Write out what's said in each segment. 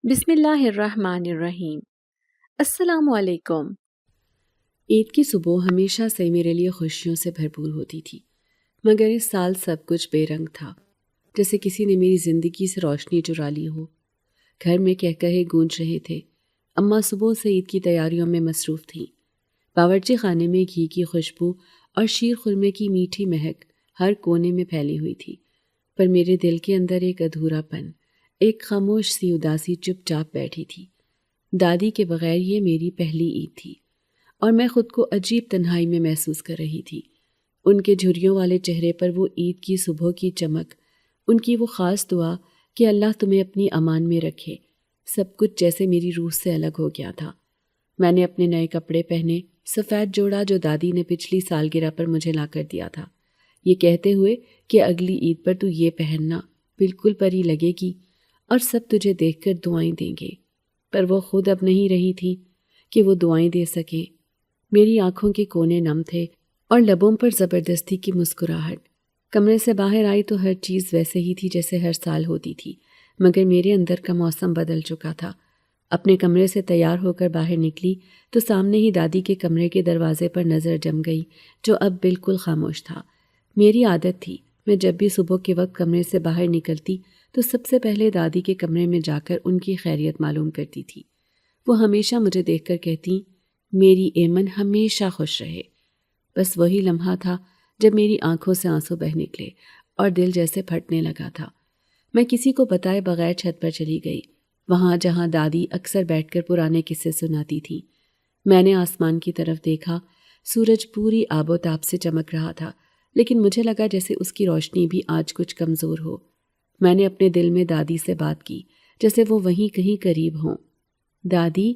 بسم اللہ الرحمن الرحیم۔ السلام علیکم۔ عید کی صبح ہمیشہ سے میرے لیے خوشیوں سے بھرپور ہوتی تھی، مگر اس سال سب کچھ بے رنگ تھا، جیسے کسی نے میری زندگی سے روشنی چرا لی ہو۔ گھر میں کہے گونج رہے تھے، اماں صبح سے عید کی تیاریوں میں مصروف تھیں۔ باورچی خانے میں گھی کی خوشبو اور شیر خرمے کی میٹھی مہک ہر کونے میں پھیلی ہوئی تھی، پر میرے دل کے اندر ایک ادھورا پن، ایک خاموش سی اداسی چپ چاپ بیٹھی تھی۔ دادی کے بغیر یہ میری پہلی عید تھی اور میں خود کو عجیب تنہائی میں محسوس کر رہی تھی۔ ان کے جھریوں والے چہرے پر وہ عید کی صبح کی چمک، ان کی وہ خاص دعا کہ اللہ تمہیں اپنی امان میں رکھے، سب کچھ جیسے میری روح سے الگ ہو گیا تھا۔ میں نے اپنے نئے کپڑے پہنے، سفید جوڑا جو دادی نے پچھلی سالگرہ پر مجھے لا کر دیا تھا، یہ کہتے ہوئے کہ اگلی عید پر تو یہ پہننا، بالکل پری لگے گی اور سب تجھے دیکھ کر دعائیں دیں گے۔ پر وہ خود اب نہیں رہی تھی کہ وہ دعائیں دے سکیں۔ میری آنکھوں کے کونے نم تھے اور لبوں پر زبردستی کی مسکراہٹ۔ کمرے سے باہر آئی تو ہر چیز ویسے ہی تھی جیسے ہر سال ہوتی تھی، مگر میرے اندر کا موسم بدل چکا تھا۔ اپنے کمرے سے تیار ہو کر باہر نکلی تو سامنے ہی دادی کے کمرے کے دروازے پر نظر جم گئی، جو اب بالکل خاموش تھا۔ میری عادت تھی، میں جب بھی صبح کے وقت کمرے سے باہر نکلتی تو سب سے پہلے دادی کے کمرے میں جا کر ان کی خیریت معلوم کرتی تھی۔ وہ ہمیشہ مجھے دیکھ کر کہتی، میری ایمن ہمیشہ خوش رہے۔ بس وہی لمحہ تھا جب میری آنکھوں سے آنسو بہہ نکلے اور دل جیسے پھٹنے لگا تھا۔ میں کسی کو بتائے بغیر چھت پر چلی گئی، وہاں جہاں دادی اکثر بیٹھ کر پرانے قصے سناتی تھی۔ میں نے آسمان کی طرف دیکھا، سورج پوری آب و تاب سے چمک رہا تھا، لیکن مجھے لگا جیسے اس کی روشنی بھی آج کچھ کمزور ہو۔ میں نے اپنے دل میں دادی سے بات کی، جیسے وہ وہیں کہیں قریب ہوں۔ دادی،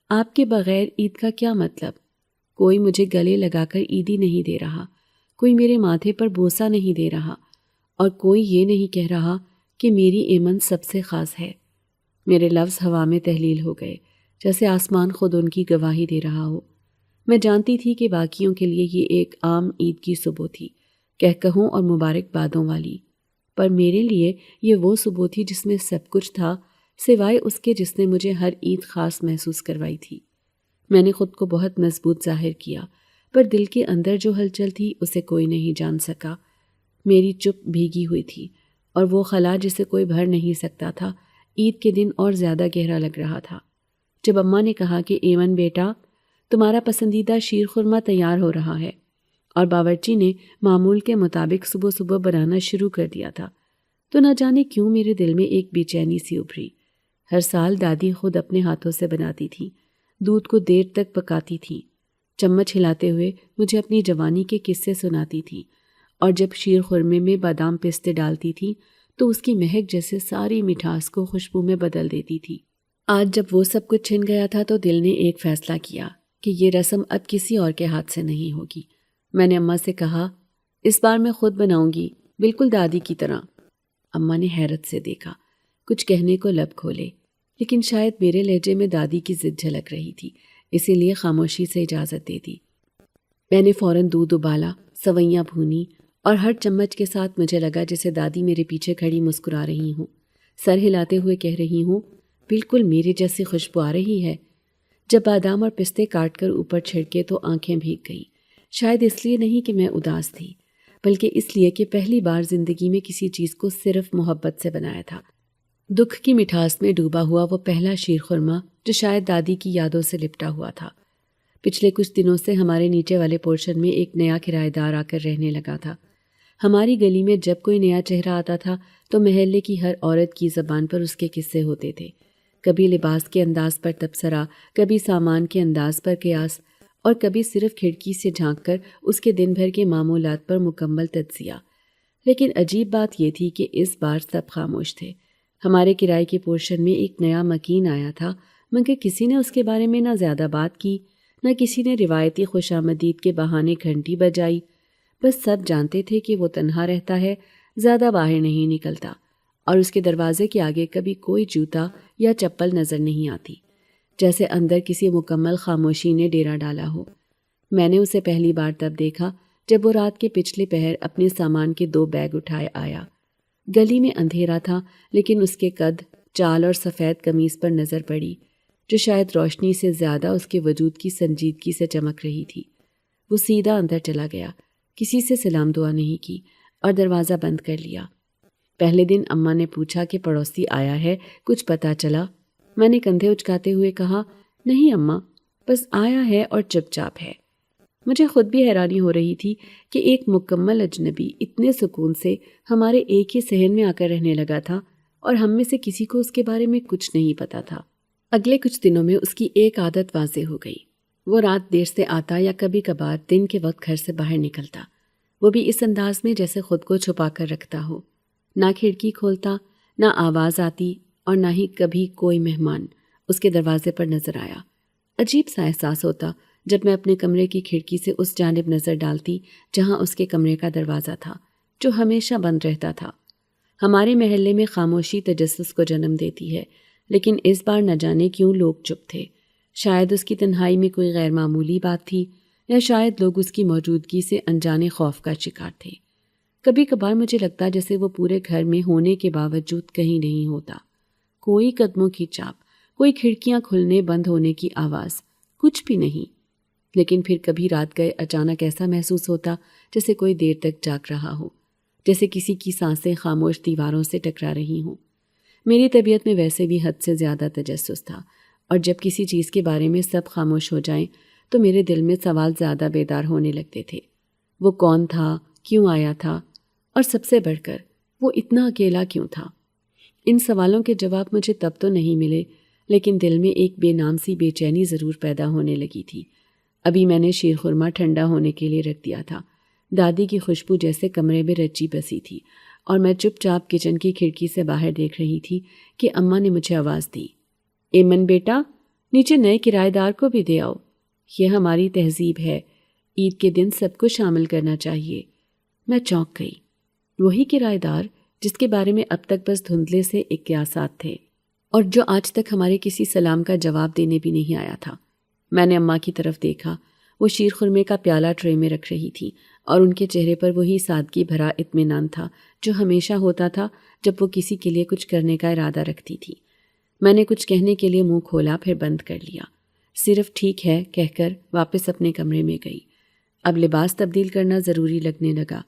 آپ کے بغیر عید کا کیا مطلب؟ کوئی مجھے گلے لگا کر عیدی نہیں دے رہا، کوئی میرے ماتھے پر بوسہ نہیں دے رہا، اور کوئی یہ نہیں کہہ رہا کہ میری ایمن سب سے خاص ہے۔ میرے لفظ ہوا میں تحلیل ہو گئے، جیسے آسمان خود ان کی گواہی دے رہا ہو۔ میں جانتی تھی کہ باقیوں کے لیے یہ ایک عام عید کی صبح تھی، کہوں اور مبارکبادوں والی، پر میرے لیے یہ وہ صبح تھی جس میں سب کچھ تھا، سوائے اس کے جس نے مجھے ہر عید خاص محسوس کروائی تھی۔ میں نے خود کو بہت مضبوط ظاہر کیا، پر دل کے اندر جو ہلچل تھی اسے کوئی نہیں جان سکا۔ میری چپ بھیگی ہوئی تھی، اور وہ خلا جسے کوئی بھر نہیں سکتا تھا، عید کے دن اور زیادہ گہرا لگ رہا تھا۔ جب اماں نے کہا کہ ایمن بیٹا، تمہارا پسندیدہ شیر خرما تیار ہو رہا ہے، اور باورچی نے معمول کے مطابق صبح صبح بنانا شروع کر دیا تھا، تو نہ جانے کیوں میرے دل میں ایک بے چینی سی ابھری۔ ہر سال دادی خود اپنے ہاتھوں سے بناتی تھی، دودھ کو دیر تک پکاتی تھی، چمچ ہلاتے ہوئے مجھے اپنی جوانی کے قصے سناتی تھی، اور جب شیر خرمے میں بادام پستے ڈالتی تھی تو اس کی مہک جیسے ساری مٹھاس کو خوشبو میں بدل دیتی تھی۔ آج جب وہ سب کچھ چھن گیا تھا تو دل نے ایک فیصلہ کیا کہ یہ رسم اب کسی اور کے ہاتھ سے نہیں ہوگی۔ میں نے اماں سے کہا، اس بار میں خود بناؤں گی، بالکل دادی کی طرح۔ اماں نے حیرت سے دیکھا، کچھ کہنے کو لب کھولے، لیکن شاید میرے لہجے میں دادی کی ضد جھلک رہی تھی، اسی لیے خاموشی سے اجازت دے دی۔ میں نے فوراً دودھ ابالا، سوئیاں بھونی، اور ہر چمچ کے ساتھ مجھے لگا جیسے دادی میرے پیچھے کھڑی مسکرا رہی ہوں، سر ہلاتے ہوئے کہہ رہی ہوں، بالکل میرے جیسی خوشبو آ رہی ہے۔ جب بادام اور پستے کاٹ کر اوپر چھڑکے تو آنکھیں بھیگ گئیں، شاید اس لیے نہیں کہ میں اداس تھی، بلکہ اس لیے کہ پہلی بار زندگی میں کسی چیز کو صرف محبت سے بنایا تھا۔ دکھ کی مٹھاس میں ڈوبا ہوا وہ پہلا شیر خرما جو شاید دادی کی یادوں سے لپٹا ہوا تھا۔ پچھلے کچھ دنوں سے ہمارے نیچے والے پورشن میں ایک نیا کرایہ دار آ کر رہنے لگا تھا۔ ہماری گلی میں جب کوئی نیا چہرہ آتا تھا تو محلے کی ہر عورت کی زبان پر اس کے قصے ہوتے تھے، کبھی لباس کے انداز پر تبصرہ، کبھی سامان کے انداز پر قیاس، اور کبھی صرف کھڑکی سے جھانک کر اس کے دن بھر کے معمولات پر مکمل تجزیہ۔ لیکن عجیب بات یہ تھی کہ اس بار سب خاموش تھے۔ ہمارے کرائے کے پورشن میں ایک نیا مکین آیا تھا، مگر کسی نے اس کے بارے میں نہ زیادہ بات کی، نہ کسی نے روایتی خوشامدید کے بہانے گھنٹی بجائی۔ بس سب جانتے تھے کہ وہ تنہا رہتا ہے، زیادہ باہر نہیں نکلتا، اور اس کے دروازے کے آگے کبھی کوئی جوتا یا چپل نظر نہیں آتی، جیسے اندر کسی مکمل خاموشی نے ڈیرا ڈالا ہو۔ میں نے اسے پہلی بار تب دیکھا جب وہ رات کے پچھلے پہر اپنے سامان کے 2 بیگ اٹھائے آیا۔ گلی میں اندھیرا تھا، لیکن اس کے قد، چال اور سفید قمیص پر نظر پڑی جو شاید روشنی سے زیادہ اس کے وجود کی سنجیدگی سے چمک رہی تھی۔ وہ سیدھا اندر چلا گیا، کسی سے سلام دعا نہیں کی اور دروازہ بند کر لیا۔ پہلے دن اماں نے پوچھا کہ پڑوسی آیا ہے، کچھ پتہ چلا؟ میں نے کندھے اچکاتے ہوئے کہا، نہیں اماں، بس آیا ہے اور چپ چاپ ہے۔ مجھے خود بھی حیرانی ہو رہی تھی کہ ایک مکمل اجنبی اتنے سکون سے ہمارے ایک ہی صحن میں آ کر رہنے لگا تھا اور ہم میں سے کسی کو اس کے بارے میں کچھ نہیں پتا تھا۔ اگلے کچھ دنوں میں اس کی ایک عادت واضح ہو گئی۔ وہ رات دیر سے آتا یا کبھی کبھار دن کے وقت گھر سے باہر نکلتا، وہ بھی اس انداز میں جیسے خود کو چھپا کر رکھتا ہو۔ نہ کھڑکی کھولتا، نہ آواز آتی اور نہ ہی کبھی کوئی مہمان اس کے دروازے پر نظر آیا۔ عجیب سا احساس ہوتا جب میں اپنے کمرے کی کھڑکی سے اس جانب نظر ڈالتی جہاں اس کے کمرے کا دروازہ تھا، جو ہمیشہ بند رہتا تھا۔ ہمارے محلے میں خاموشی تجسس کو جنم دیتی ہے، لیکن اس بار نہ جانے کیوں لوگ چپ تھے۔ شاید اس کی تنہائی میں کوئی غیر معمولی بات تھی، یا شاید لوگ اس کی موجودگی سے انجانے خوف کا شکار تھے۔ کبھی کبھار مجھے لگتا جیسے وہ پورے گھر میں ہونے کے باوجود کہیں نہیں ہوتا۔ کوئی قدموں کی چاپ، کوئی کھڑکیاں کھلنے بند ہونے کی آواز، کچھ بھی نہیں۔ لیکن پھر کبھی رات گئے اچانک ایسا محسوس ہوتا جیسے کوئی دیر تک جاگ رہا ہو، جیسے کسی کی سانسیں خاموش دیواروں سے ٹکرا رہی ہوں۔ میری طبیعت میں ویسے بھی حد سے زیادہ تجسس تھا، اور جب کسی چیز کے بارے میں سب خاموش ہو جائیں تو میرے دل میں سوال زیادہ بیدار ہونے لگتے تھے۔ وہ کون تھا، کیوں آیا تھا، اور سب سے بڑھ کر وہ اتنا اکیلا کیوں تھا؟ ان سوالوں کے جواب مجھے تب تو نہیں ملے، لیکن دل میں ایک بے نام سی بے چینی ضرور پیدا ہونے لگی تھی۔ ابھی میں نے شیر خورما ٹھنڈا ہونے کے لیے رکھ دیا تھا۔ دادی کی خوشبو جیسے کمرے میں رچی بسی تھی، اور میں چپ چاپ کچن کی کھڑکی سے باہر دیکھ رہی تھی کہ اماں نے مجھے آواز دی، ایمن بیٹا، نیچے نئے کرایہ دار کو بھی دے آؤ۔ یہ ہماری تہذیب ہے، عید کے دن سب کو شامل کرنا چاہیے۔ میں چونک گئی۔ وہی کرایہ دار جس کے بارے میں اب تک بس دھندلے سے اقیاسات تھے، اور جو آج تک ہمارے کسی سلام کا جواب دینے بھی نہیں آیا تھا۔ میں نے اماں کی طرف دیکھا، وہ شیر خورمے کا پیالہ ٹرے میں رکھ رہی تھی، اور ان کے چہرے پر وہی سادگی بھرا اطمینان تھا جو ہمیشہ ہوتا تھا جب وہ کسی کے لیے کچھ کرنے کا ارادہ رکھتی تھی۔ میں نے کچھ کہنے کے لیے منہ کھولا، پھر بند کر لیا، صرف ٹھیک ہے کہہ کر واپس اپنے کمرے میں گئی۔ اب لباس تبدیل کرنا ضروری لگنے لگا۔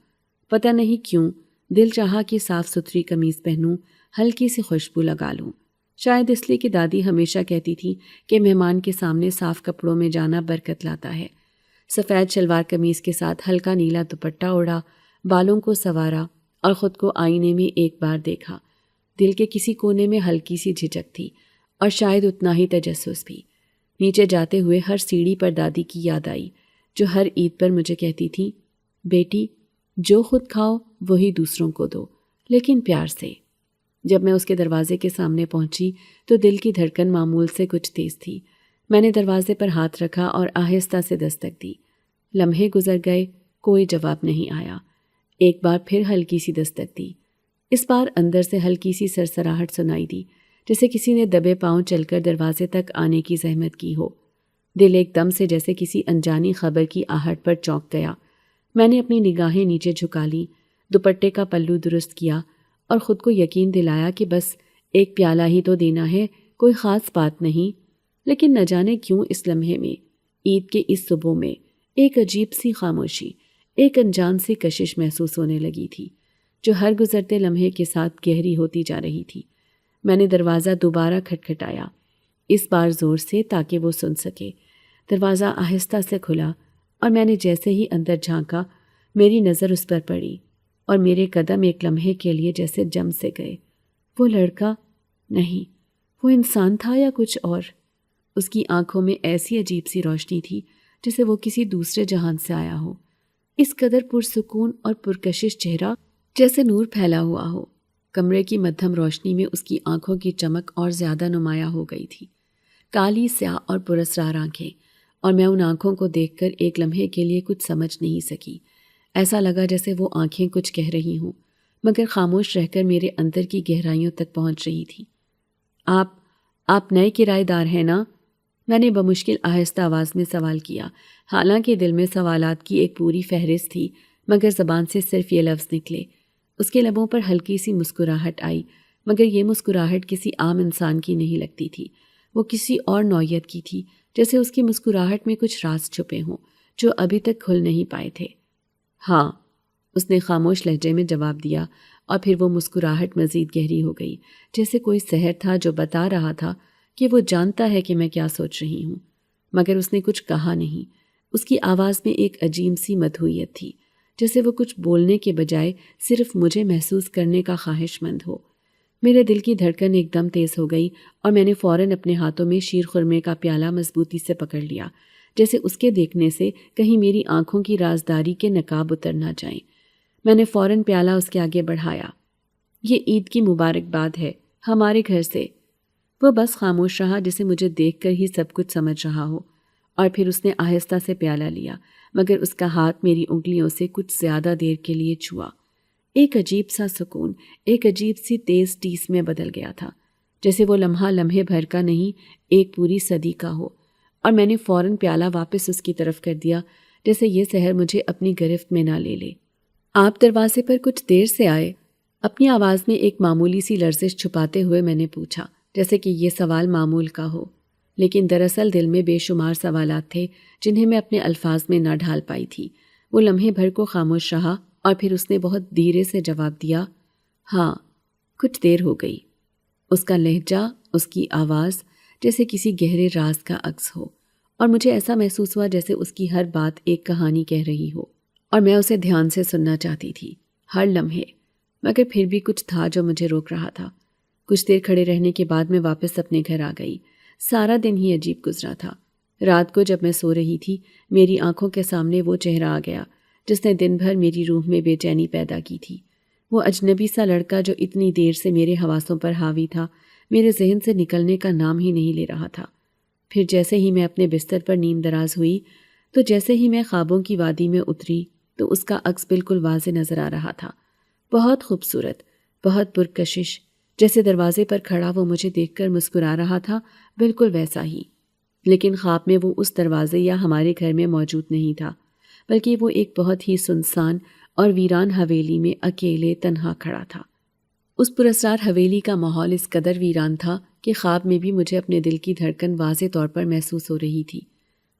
پتہ نہیں کیوں دل چاہا کہ صاف ستھری قمیض پہنوں، ہلکی سی خوشبو لگا لوں۔ شاید اس لیے کہ دادی ہمیشہ کہتی تھی کہ مہمان کے سامنے صاف کپڑوں میں جانا برکت لاتا ہے۔ سفید شلوار قمیض کے ساتھ ہلکا نیلا دوپٹہ اوڑھا، بالوں کو سنوارا اور خود کو آئینے میں ایک بار دیکھا۔ دل کے کسی کونے میں ہلکی سی جھجک تھی، اور شاید اتنا ہی تجسس بھی۔ نیچے جاتے ہوئے ہر سیڑھی پر دادی کی یاد آئی، جو ہر عید پر مجھے کہتی تھی، بیٹی، جو خود کھاؤ وہی دوسروں کو دو، لیکن پیار سے۔ جب میں اس کے دروازے کے سامنے پہنچی تو دل کی دھڑکن معمول سے کچھ تیز تھی۔ میں نے دروازے پر ہاتھ رکھا اور آہستہ سے دستک دی۔ لمحے گزر گئے، کوئی جواب نہیں آیا۔ ایک بار پھر ہلکی سی دستک دی۔ اس بار اندر سے ہلکی سی سرسراہٹ سنائی دی، جیسے کسی نے دبے پاؤں چل کر دروازے تک آنے کی زحمت کی ہو۔ دل ایک دم سے جیسے کسی انجانی خبر کی آہٹ پر چونک گیا۔ میں نے اپنی نگاہیں نیچے جھکا لیں، دوپٹے کا پلو درست کیا اور خود کو یقین دلایا کہ بس ایک پیالہ ہی تو دینا ہے، کوئی خاص بات نہیں۔ لیکن نہ جانے کیوں اس لمحے میں، عید کے اس صبح میں، ایک عجیب سی خاموشی، ایک انجان سی کشش محسوس ہونے لگی تھی، جو ہر گزرتے لمحے کے ساتھ گہری ہوتی جا رہی تھی۔ میں نے دروازہ دوبارہ کھٹکھٹایا، اس بار زور سے تاکہ وہ سن سکے۔ دروازہ آہستہ سے کھلا، اور میں نے جیسے ہی اندر جھانکا، میری نظر اس پر پڑی، اور میرے قدم ایک لمحے کے لیے جیسے جم سے گئے۔ وہ لڑکا نہیں، وہ انسان تھا یا کچھ اور۔ اس کی آنکھوں میں ایسی عجیب سی روشنی تھی جیسے وہ کسی دوسرے جہان سے آیا ہو۔ اس قدر پرسکون اور پرکشش چہرہ، جیسے نور پھیلا ہوا ہو۔ کمرے کی مدھم روشنی میں اس کی آنکھوں کی چمک اور زیادہ نمایاں ہو گئی تھی، کالی سیاہ اور پراسرار آنکھیں، اور میں ان آنکھوں کو دیکھ کر ایک لمحے کے لیے کچھ سمجھ نہیں سکی۔ ایسا لگا جیسے وہ آنکھیں کچھ کہہ رہی ہوں، مگر خاموش رہ کر میرے اندر کی گہرائیوں تک پہنچ رہی تھی۔ آپ نئے کرایہ دار ہیں نا؟ میں نے بمشکل آہستہ آواز میں سوال کیا، حالانکہ دل میں سوالات کی ایک پوری فہرست تھی، مگر زبان سے صرف یہ لفظ نکلے۔ اس کے لبوں پر ہلکی سی مسکراہٹ آئی، مگر یہ مسکراہٹ کسی عام انسان کی نہیں لگتی تھی، وہ کسی اور نوعیت کی تھی، جیسے اس کی مسکراہٹ میں کچھ راز چھپے ہوں جو ابھی تک کھل نہیں پائے تھے۔ ہاں، اس نے خاموش لہجے میں جواب دیا، اور پھر وہ مسکراہٹ مزید گہری ہو گئی، جیسے کوئی سحر تھا جو بتا رہا تھا کہ وہ جانتا ہے کہ میں کیا سوچ رہی ہوں۔ مگر اس نے کچھ کہا نہیں۔ اس کی آواز میں ایک عجیب سی مدھویت تھی، جیسے وہ کچھ بولنے کے بجائے صرف مجھے محسوس کرنے کا خواہش مند ہو۔ میرے دل کی دھڑکن ایک دم تیز ہو گئی اور میں نے فوراً اپنے ہاتھوں میں شیر خرمے کا پیالہ مضبوطی سے پکڑ لیا، جیسے اس کے دیکھنے سے کہیں میری آنکھوں کی رازداری کے نقاب اتر نہ جائیں۔ میں نے فوراً پیالہ اس کے آگے بڑھایا۔ یہ عید کی مبارکباد ہے ہمارے گھر سے۔ وہ بس خاموش رہا، جسے مجھے دیکھ کر ہی سب کچھ سمجھ رہا ہو، اور پھر اس نے آہستہ سے پیالہ لیا، مگر اس کا ہاتھ میری انگلیوں سے کچھ زیادہ دیر کے لیے چھوا۔ ایک عجیب سا سکون، ایک عجیب سی تیز ٹیس میں بدل گیا تھا، جیسے وہ لمحہ لمحے بھر کا نہیں، ایک پوری صدی کا ہو، اور میں نے فوراً پیالہ واپس اس کی طرف کر دیا، جیسے یہ سحر مجھے اپنی گرفت میں نہ لے لے۔ آپ دروازے پر کچھ دیر سے آئے؟ اپنی آواز میں ایک معمولی سی لرزش چھپاتے ہوئے میں نے پوچھا، جیسے کہ یہ سوال معمول کا ہو، لیکن دراصل دل میں بے شمار سوالات تھے جنہیں میں اپنے الفاظ میں نہ ڈھال پائی تھی۔ وہ لمحے بھر کو خاموش رہا، اور پھر اس نے بہت دھیرے سے جواب دیا، ہاں، کچھ دیر ہو گئی۔ اس کا لہجہ، اس کی آواز جیسے کسی گہرے راز کا عکس ہو، اور مجھے ایسا محسوس ہوا جیسے اس کی ہر بات ایک کہانی کہہ رہی ہو، اور میں اسے دھیان سے سننا چاہتی تھی، ہر لمحے۔ مگر پھر بھی کچھ تھا جو مجھے روک رہا تھا۔ کچھ دیر کھڑے رہنے کے بعد میں واپس اپنے گھر آ گئی۔ سارا دن ہی عجیب گزرا تھا۔ رات کو جب میں سو رہی تھی، میری آنکھوں کے سامنے وہ چہرہ آ گیا جس نے دن بھر میری روح میں بے چینی پیدا کی تھی۔ وہ اجنبی سا لڑکا جو اتنی دیر سے میرے حواسوں پر حاوی تھا، میرے ذہن سے نکلنے کا نام ہی نہیں لے رہا تھا۔ پھر جیسے ہی میں اپنے بستر پر نیند دراز ہوئی، تو جیسے ہی میں خوابوں کی وادی میں اتری، تو اس کا عکس بالکل واضح نظر آ رہا تھا، بہت خوبصورت، بہت پرکشش، جیسے دروازے پر کھڑا وہ مجھے دیکھ کر مسکرا رہا تھا، بالکل ویسا ہی۔ لیکن خواب میں وہ اس دروازے یا ہمارے گھر میں موجود نہیں تھا، بلکہ وہ ایک بہت ہی سنسان اور ویران حویلی میں اکیلے تنہا کھڑا تھا۔ اس پراسرار حویلی کا ماحول اس قدر ویران تھا کہ خواب میں بھی مجھے اپنے دل کی دھڑکن واضح طور پر محسوس ہو رہی تھی۔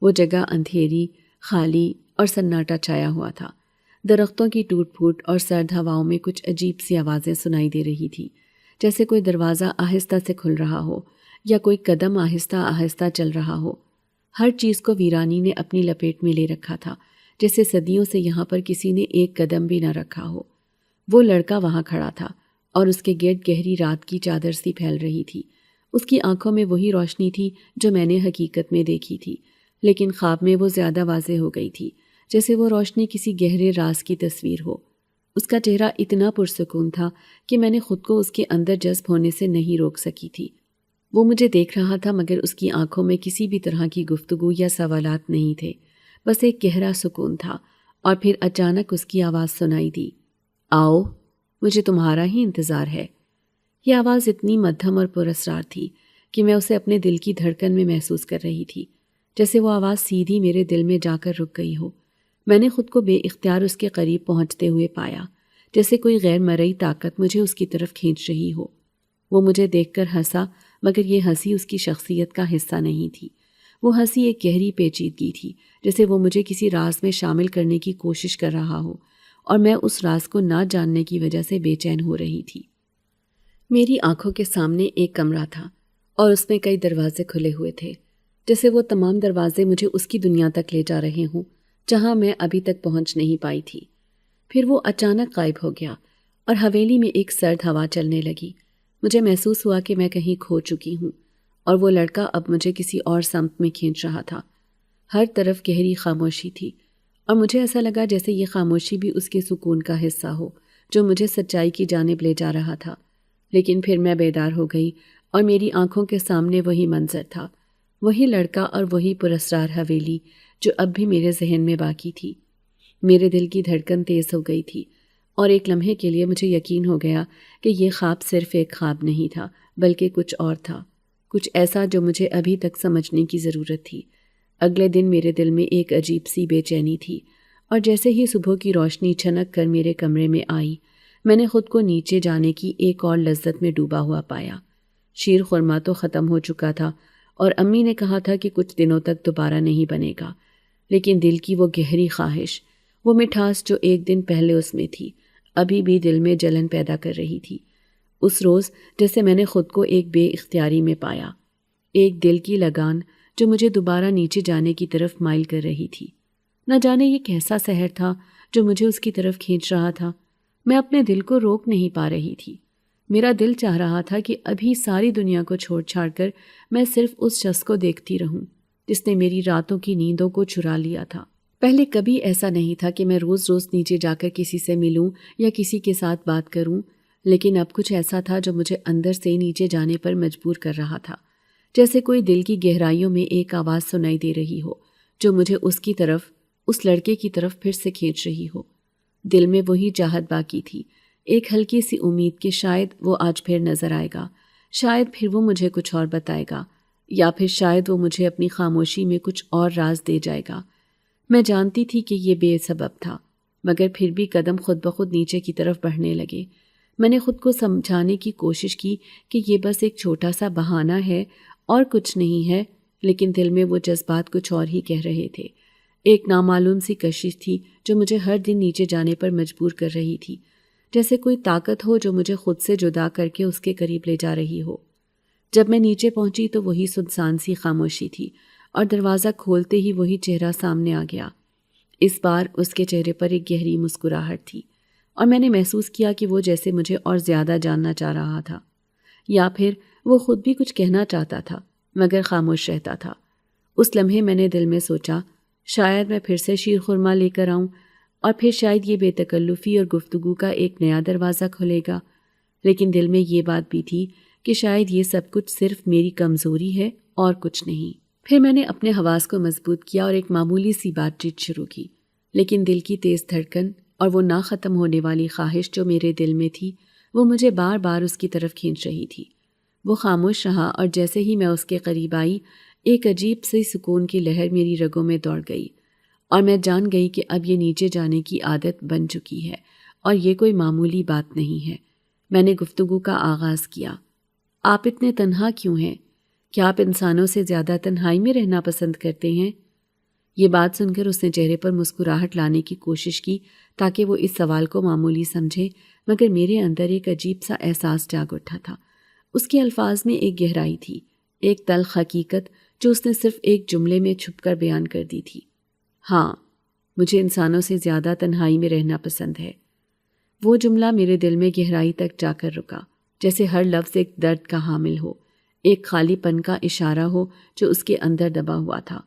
وہ جگہ اندھیری، خالی اور سناٹا چھایا ہوا تھا۔ درختوں کی ٹوٹ پھوٹ اور سرد ہواؤں میں کچھ عجیب سی آوازیں سنائی دے رہی تھی، جیسے کوئی دروازہ آہستہ سے کھل رہا ہو یا کوئی قدم آہستہ آہستہ چل رہا ہو۔ ہر چیز کو ویرانی نے اپنی لپیٹ میں لے رکھا تھا، جیسے صدیوں سے یہاں پر کسی نے ایک قدم بھی نہ رکھا ہو۔ وہ لڑکا وہاں کھڑا تھا، اور اس کے گرد گہری رات کی چادر سی پھیل رہی تھی۔ اس کی آنکھوں میں وہی روشنی تھی جو میں نے حقیقت میں دیکھی تھی، لیکن خواب میں وہ زیادہ واضح ہو گئی تھی، جیسے وہ روشنی کسی گہرے راز کی تصویر ہو۔ اس کا چہرہ اتنا پرسکون تھا کہ میں نے خود کو اس کے اندر جذب ہونے سے نہیں روک سکی تھی۔ وہ مجھے دیکھ رہا تھا، مگر اس کی آنکھوں میں کسی بھی طرح کی گفتگو یا سوالات نہیں تھے، بس ایک گہرا سکون تھا۔ اور پھر اچانک اس کی آواز سنائی دی، آؤ، مجھے تمہارا ہی انتظار ہے۔ یہ آواز اتنی مدھم اور پراسرار تھی کہ میں اسے اپنے دل کی دھڑکن میں محسوس کر رہی تھی، جیسے وہ آواز سیدھی میرے دل میں جا کر رک گئی ہو۔ میں نے خود کو بے اختیار اس کے قریب پہنچتے ہوئے پایا، جیسے کوئی غیر مرئی طاقت مجھے اس کی طرف کھینچ رہی ہو۔ وہ مجھے دیکھ کر ہنسا، مگر یہ ہنسی اس کی شخصیت کا حصہ نہیں تھی۔ وہ ہنسی ایک گہری پیچیدگی تھی، جیسے وہ مجھے کسی راز میں شامل کرنے کی کوشش کر رہا ہو، اور میں اس راز کو نہ جاننے کی وجہ سے بے چین ہو رہی تھی۔ میری آنکھوں کے سامنے ایک کمرہ تھا، اور اس میں کئی دروازے کھلے ہوئے تھے، جیسے وہ تمام دروازے مجھے اس کی دنیا تک لے جا رہے ہوں جہاں میں ابھی تک پہنچ نہیں پائی تھی۔ پھر وہ اچانک غائب ہو گیا، اور حویلی میں ایک سرد ہوا چلنے لگی۔ مجھے محسوس ہوا کہ میں کہیں کھو چکی ہوں، اور وہ لڑکا اب مجھے کسی اور سمت میں کھینچ رہا تھا۔ ہر طرف گہری خاموشی تھی، اور مجھے ایسا لگا جیسے یہ خاموشی بھی اس کے سکون کا حصہ ہو جو مجھے سچائی کی جانب لے جا رہا تھا۔ لیکن پھر میں بیدار ہو گئی، اور میری آنکھوں کے سامنے وہی منظر تھا، وہی لڑکا اور وہی پراسرار حویلی جو اب بھی میرے ذہن میں باقی تھی۔ میرے دل کی دھڑکن تیز ہو گئی تھی، اور ایک لمحے کے لیے مجھے یقین ہو گیا کہ یہ خواب صرف ایک خواب نہیں تھا، بلکہ کچھ اور تھا، کچھ ایسا جو مجھے ابھی تک سمجھنے کی ضرورت تھی۔ اگلے دن میرے دل میں ایک عجیب سی بے چینی تھی، اور جیسے ہی صبح کی روشنی چھنک کر میرے کمرے میں آئی، میں نے خود کو نیچے جانے کی ایک اور لذت میں ڈوبا ہوا پایا۔ شیر خورما تو ختم ہو چکا تھا اور امی نے کہا تھا کہ کچھ دنوں تک دوبارہ نہیں بنے گا، لیکن دل کی وہ گہری خواہش، وہ مٹھاس جو ایک دن پہلے اس میں تھی، ابھی بھی دل میں جلن پیدا کر رہی تھی۔ اس روز جیسے میں نے خود کو ایک بے اختیاری میں پایا، ایک دل کی لگان جو مجھے دوبارہ نیچے جانے کی طرف مائل کر رہی تھی۔ نہ جانے یہ کیسا سحر تھا جو مجھے اس کی طرف کھینچ رہا تھا۔ میں اپنے دل کو روک نہیں پا رہی تھی۔ میرا دل چاہ رہا تھا کہ ابھی ساری دنیا کو چھوڑ چھاڑ کر میں صرف اس شخص کو دیکھتی رہوں جس نے میری راتوں کی نیندوں کو چرا لیا تھا۔ پہلے کبھی ایسا نہیں تھا کہ میں روز روز نیچے جا کر کسی سے ملوں یا کسی کے ساتھ بات کروں، لیکن اب کچھ ایسا تھا جو مجھے اندر سے نیچے جانے پر مجبور کر رہا تھا، جیسے کوئی دل کی گہرائیوں میں ایک آواز سنائی دے رہی ہو جو مجھے اس کی طرف، اس لڑکے کی طرف پھر سے کھینچ رہی ہو۔ دل میں وہی چاہت باقی تھی، ایک ہلکی سی امید کہ شاید وہ آج پھر نظر آئے گا، شاید پھر وہ مجھے کچھ اور بتائے گا، یا پھر شاید وہ مجھے اپنی خاموشی میں کچھ اور راز دے جائے گا۔ میں جانتی تھی کہ یہ بے سبب تھا، مگر پھر بھی قدم خود بخود نیچے کی طرف بڑھنے لگے۔ میں نے خود کو سمجھانے کی کوشش کی کہ یہ بس ایک چھوٹا سا بہانہ ہے اور کچھ نہیں ہے، لیکن دل میں وہ جذبات کچھ اور ہی کہہ رہے تھے۔ ایک نامعلوم سی کشش تھی جو مجھے ہر دن نیچے جانے پر مجبور کر رہی تھی، جیسے کوئی طاقت ہو جو مجھے خود سے جدا کر کے اس کے قریب لے جا رہی ہو۔ جب میں نیچے پہنچی تو وہی سنسان سی خاموشی تھی، اور دروازہ کھولتے ہی وہی چہرہ سامنے آ گیا۔ اس بار اس کے چہرے پر ایک گہری مسکراہٹ تھی، اور میں نے محسوس کیا کہ وہ جیسے مجھے اور زیادہ جاننا چاہ رہا تھا، یا پھر وہ خود بھی کچھ کہنا چاہتا تھا مگر خاموش رہتا تھا۔ اس لمحے میں نے دل میں سوچا، شاید میں پھر سے شیر خورما لے کر آؤں، اور پھر شاید یہ بے تکلفی اور گفتگو کا ایک نیا دروازہ کھلے گا۔ لیکن دل میں یہ بات بھی تھی کہ شاید یہ سب کچھ صرف میری کمزوری ہے اور کچھ نہیں۔ پھر میں نے اپنے حواس کو مضبوط کیا اور ایک معمولی سی بات چیت شروع کی، لیکن دل کی تیز دھڑکن اور وہ نہ ختم ہونے والی خواہش جو میرے دل میں تھی، وہ مجھے بار بار اس کی طرف کھینچ رہی تھی۔ وہ خاموش رہا، اور جیسے ہی میں اس کے قریب آئی، ایک عجیب سی سکون کی لہر میری رگوں میں دوڑ گئی، اور میں جان گئی کہ اب یہ نیچے جانے کی عادت بن چکی ہے اور یہ کوئی معمولی بات نہیں ہے۔ میں نے گفتگو کا آغاز کیا۔ آپ اتنے تنہا کیوں ہیں؟ کیا آپ انسانوں سے زیادہ تنہائی میں رہنا پسند کرتے ہیں؟ یہ بات سن کر اس نے چہرے پر مسکراہٹ لانے کی کوشش کی تاکہ وہ اس سوال کو معمولی سمجھے، مگر میرے اندر ایک عجیب سا احساس جاگ اٹھا تھا۔ اس کے الفاظ میں ایک گہرائی تھی، ایک تلخ حقیقت جو اس نے صرف ایک جملے میں چھپ کر بیان کر دی تھی۔ ہاں، مجھے انسانوں سے زیادہ تنہائی میں رہنا پسند ہے۔ وہ جملہ میرے دل میں گہرائی تک جا کر رکا، جیسے ہر لفظ ایک درد کا حامل ہو، ایک خالی پن کا اشارہ ہو جو اس کے اندر دبا ہوا تھا۔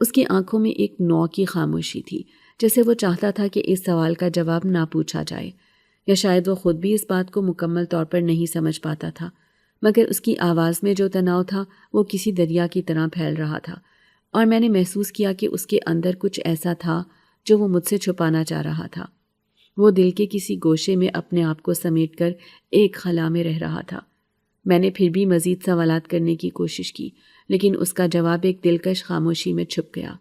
اس کی آنکھوں میں ایک نوع کی خاموشی تھی، جیسے وہ چاہتا تھا کہ اس سوال کا جواب نہ پوچھا جائے، یا شاید وہ خود بھی اس بات کو مکمل طور پر نہیں سمجھ پاتا تھا، مگر اس کی آواز میں جو تناؤ تھا وہ کسی دریا کی طرح پھیل رہا تھا، اور میں نے محسوس کیا کہ اس کے اندر کچھ ایسا تھا جو وہ مجھ سے چھپانا چاہ رہا تھا۔ وہ دل کے کسی گوشے میں اپنے آپ کو سمیٹ کر ایک خلا میں رہ رہا تھا۔ میں نے پھر بھی مزید سوالات کرنے کی کوشش کی، لیکن اس کا جواب ایک دلکش خاموشی میں چھپ گیا۔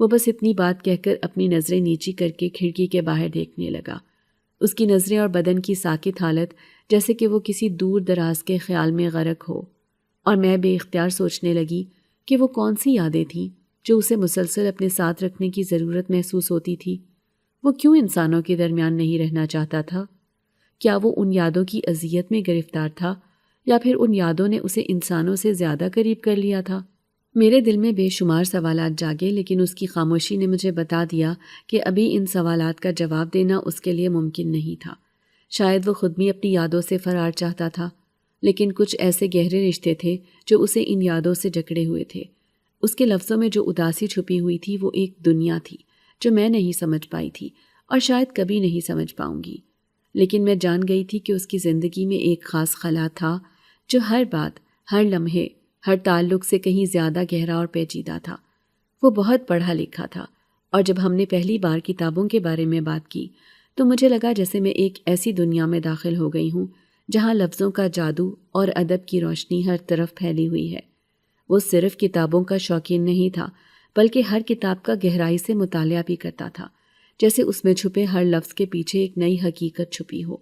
وہ بس اتنی بات کہہ کر اپنی نظریں نیچی کر کے کھڑکی کے باہر دیکھنے لگا۔ اس کی نظریں اور بدن کی ساکت حالت جیسے کہ وہ کسی دور دراز کے خیال میں غرق ہو، اور میں بے اختیار سوچنے لگی کہ وہ کون سی یادیں تھیں جو اسے مسلسل اپنے ساتھ رکھنے کی ضرورت محسوس ہوتی تھی۔ وہ کیوں انسانوں کے درمیان نہیں رہنا چاہتا تھا؟ کیا وہ ان یادوں کی اذیت میں گرفتار تھا، یا پھر ان یادوں نے اسے انسانوں سے زیادہ قریب کر لیا تھا؟ میرے دل میں بے شمار سوالات جاگے، لیکن اس کی خاموشی نے مجھے بتا دیا کہ ابھی ان سوالات کا جواب دینا اس کے لیے ممکن نہیں تھا۔ شاید وہ خود بھی اپنی یادوں سے فرار چاہتا تھا، لیکن کچھ ایسے گہرے رشتے تھے جو اسے ان یادوں سے جکڑے ہوئے تھے۔ اس کے لفظوں میں جو اداسی چھپی ہوئی تھی وہ ایک دنیا تھی جو میں نہیں سمجھ پائی تھی، اور شاید کبھی نہیں سمجھ پاؤں گی۔ لیکن میں جان گئی تھی کہ اس کی زندگی میں ایک خاص خلا تھا جو ہر بات، ہر لمحے، ہر تعلق سے کہیں زیادہ گہرا اور پیچیدہ تھا۔ وہ بہت پڑھا لکھا تھا، اور جب ہم نے پہلی بار کتابوں کے بارے میں بات کی تو مجھے لگا جیسے میں ایک ایسی دنیا میں داخل ہو گئی ہوں جہاں لفظوں کا جادو اور ادب کی روشنی ہر طرف پھیلی ہوئی ہے۔ وہ صرف کتابوں کا شوقین نہیں تھا، بلکہ ہر کتاب کا گہرائی سے مطالعہ بھی کرتا تھا، جیسے اس میں چھپے ہر لفظ کے پیچھے ایک نئی حقیقت چھپی ہو۔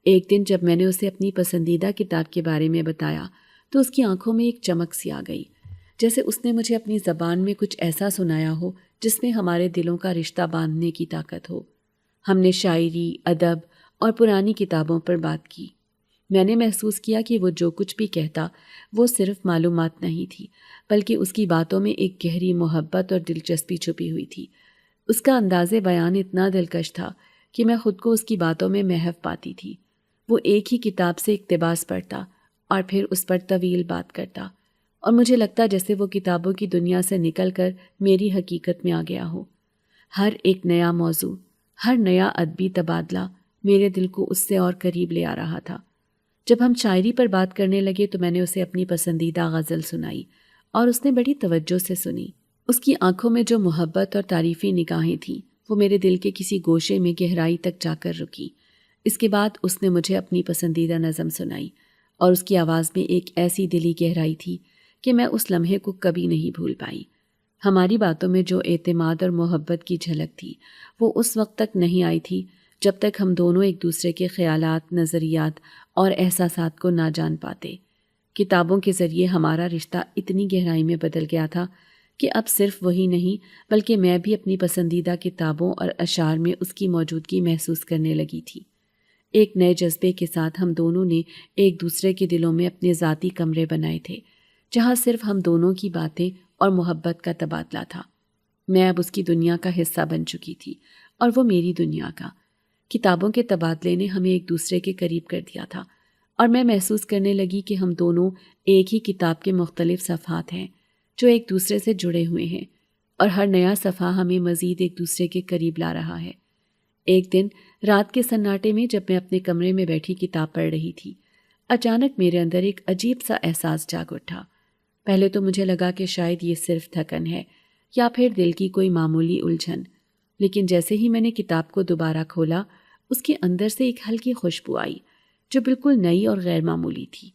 ایک دن جب میں نے اسے اپنی پسندیدہ کتاب کے بارے میں بتایا تو اس کی آنکھوں میں ایک چمک سی آ گئی، جیسے اس نے مجھے اپنی زبان میں کچھ ایسا سنایا ہو جس میں ہمارے دلوں کا رشتہ باندھنے کی طاقت ہو۔ ہم نے شاعری، ادب اور پرانی کتابوں پر بات کی۔ میں نے محسوس کیا کہ وہ جو کچھ بھی کہتا وہ صرف معلومات نہیں تھی، بلکہ اس کی باتوں میں ایک گہری محبت اور دلچسپی چھپی ہوئی تھی۔ اس کا انداز بیان اتنا دلکش تھا کہ میں خود کو اس کی باتوں میں محو پاتی تھی۔ وہ ایک ہی کتاب سے اقتباس پڑھتا اور پھر اس پر طویل بات کرتا، اور مجھے لگتا جیسے وہ کتابوں کی دنیا سے نکل کر میری حقیقت میں آ گیا ہو۔ ہر ایک نیا موضوع، ہر نیا ادبی تبادلہ میرے دل کو اس سے اور قریب لے آ رہا تھا۔ جب ہم شاعری پر بات کرنے لگے تو میں نے اسے اپنی پسندیدہ غزل سنائی اور اس نے بڑی توجہ سے سنی۔ اس کی آنکھوں میں جو محبت اور تعریفی نگاہیں تھیں وہ میرے دل کے کسی گوشے میں گہرائی تک جا کر رکی۔ اس کے بعد اس نے مجھے اپنی پسندیدہ نظم سنائی اور اس کی آواز میں ایک ایسی دلی گہرائی تھی کہ میں اس لمحے کو کبھی نہیں بھول پائی۔ ہماری باتوں میں جو اعتماد اور محبت کی جھلک تھی وہ اس وقت تک نہیں آئی تھی جب تک ہم دونوں ایک دوسرے کے خیالات، نظریات اور احساسات کو نہ جان پاتے۔ کتابوں کے ذریعے ہمارا رشتہ اتنی گہرائی میں بدل گیا تھا کہ اب صرف وہی نہیں بلکہ میں بھی اپنی پسندیدہ کتابوں اور اشعار میں اس کی موجودگی محسوس کرنے لگی تھی۔ ایک نئے جذبے کے ساتھ ہم دونوں نے ایک دوسرے کے دلوں میں اپنے ذاتی کمرے بنائے تھے، جہاں صرف ہم دونوں کی باتیں اور محبت کا تبادلہ تھا۔ میں اب اس کی دنیا کا حصہ بن چکی تھی اور وہ میری دنیا کا۔ کتابوں کے تبادلے نے ہمیں ایک دوسرے کے قریب کر دیا تھا، اور میں محسوس کرنے لگی کہ ہم دونوں ایک ہی کتاب کے مختلف صفحات ہیں جو ایک دوسرے سے جڑے ہوئے ہیں، اور ہر نیا صفحہ ہمیں مزید ایک دوسرے کے قریب لا رہا ہے۔ ایک دن رات کے سناٹے میں جب میں اپنے کمرے میں بیٹھی کتاب پڑھ رہی تھی، اچانک میرے اندر ایک عجیب سا احساس جاگ اٹھا۔ پہلے تو مجھے لگا کہ شاید یہ صرف تھکن ہے یا پھر دل کی کوئی معمولی الجھن، لیکن جیسے ہی میں نے کتاب کو دوبارہ کھولا اس کے اندر سے ایک ہلکی خوشبو آئی جو بالکل نئی اور غیر معمولی تھی۔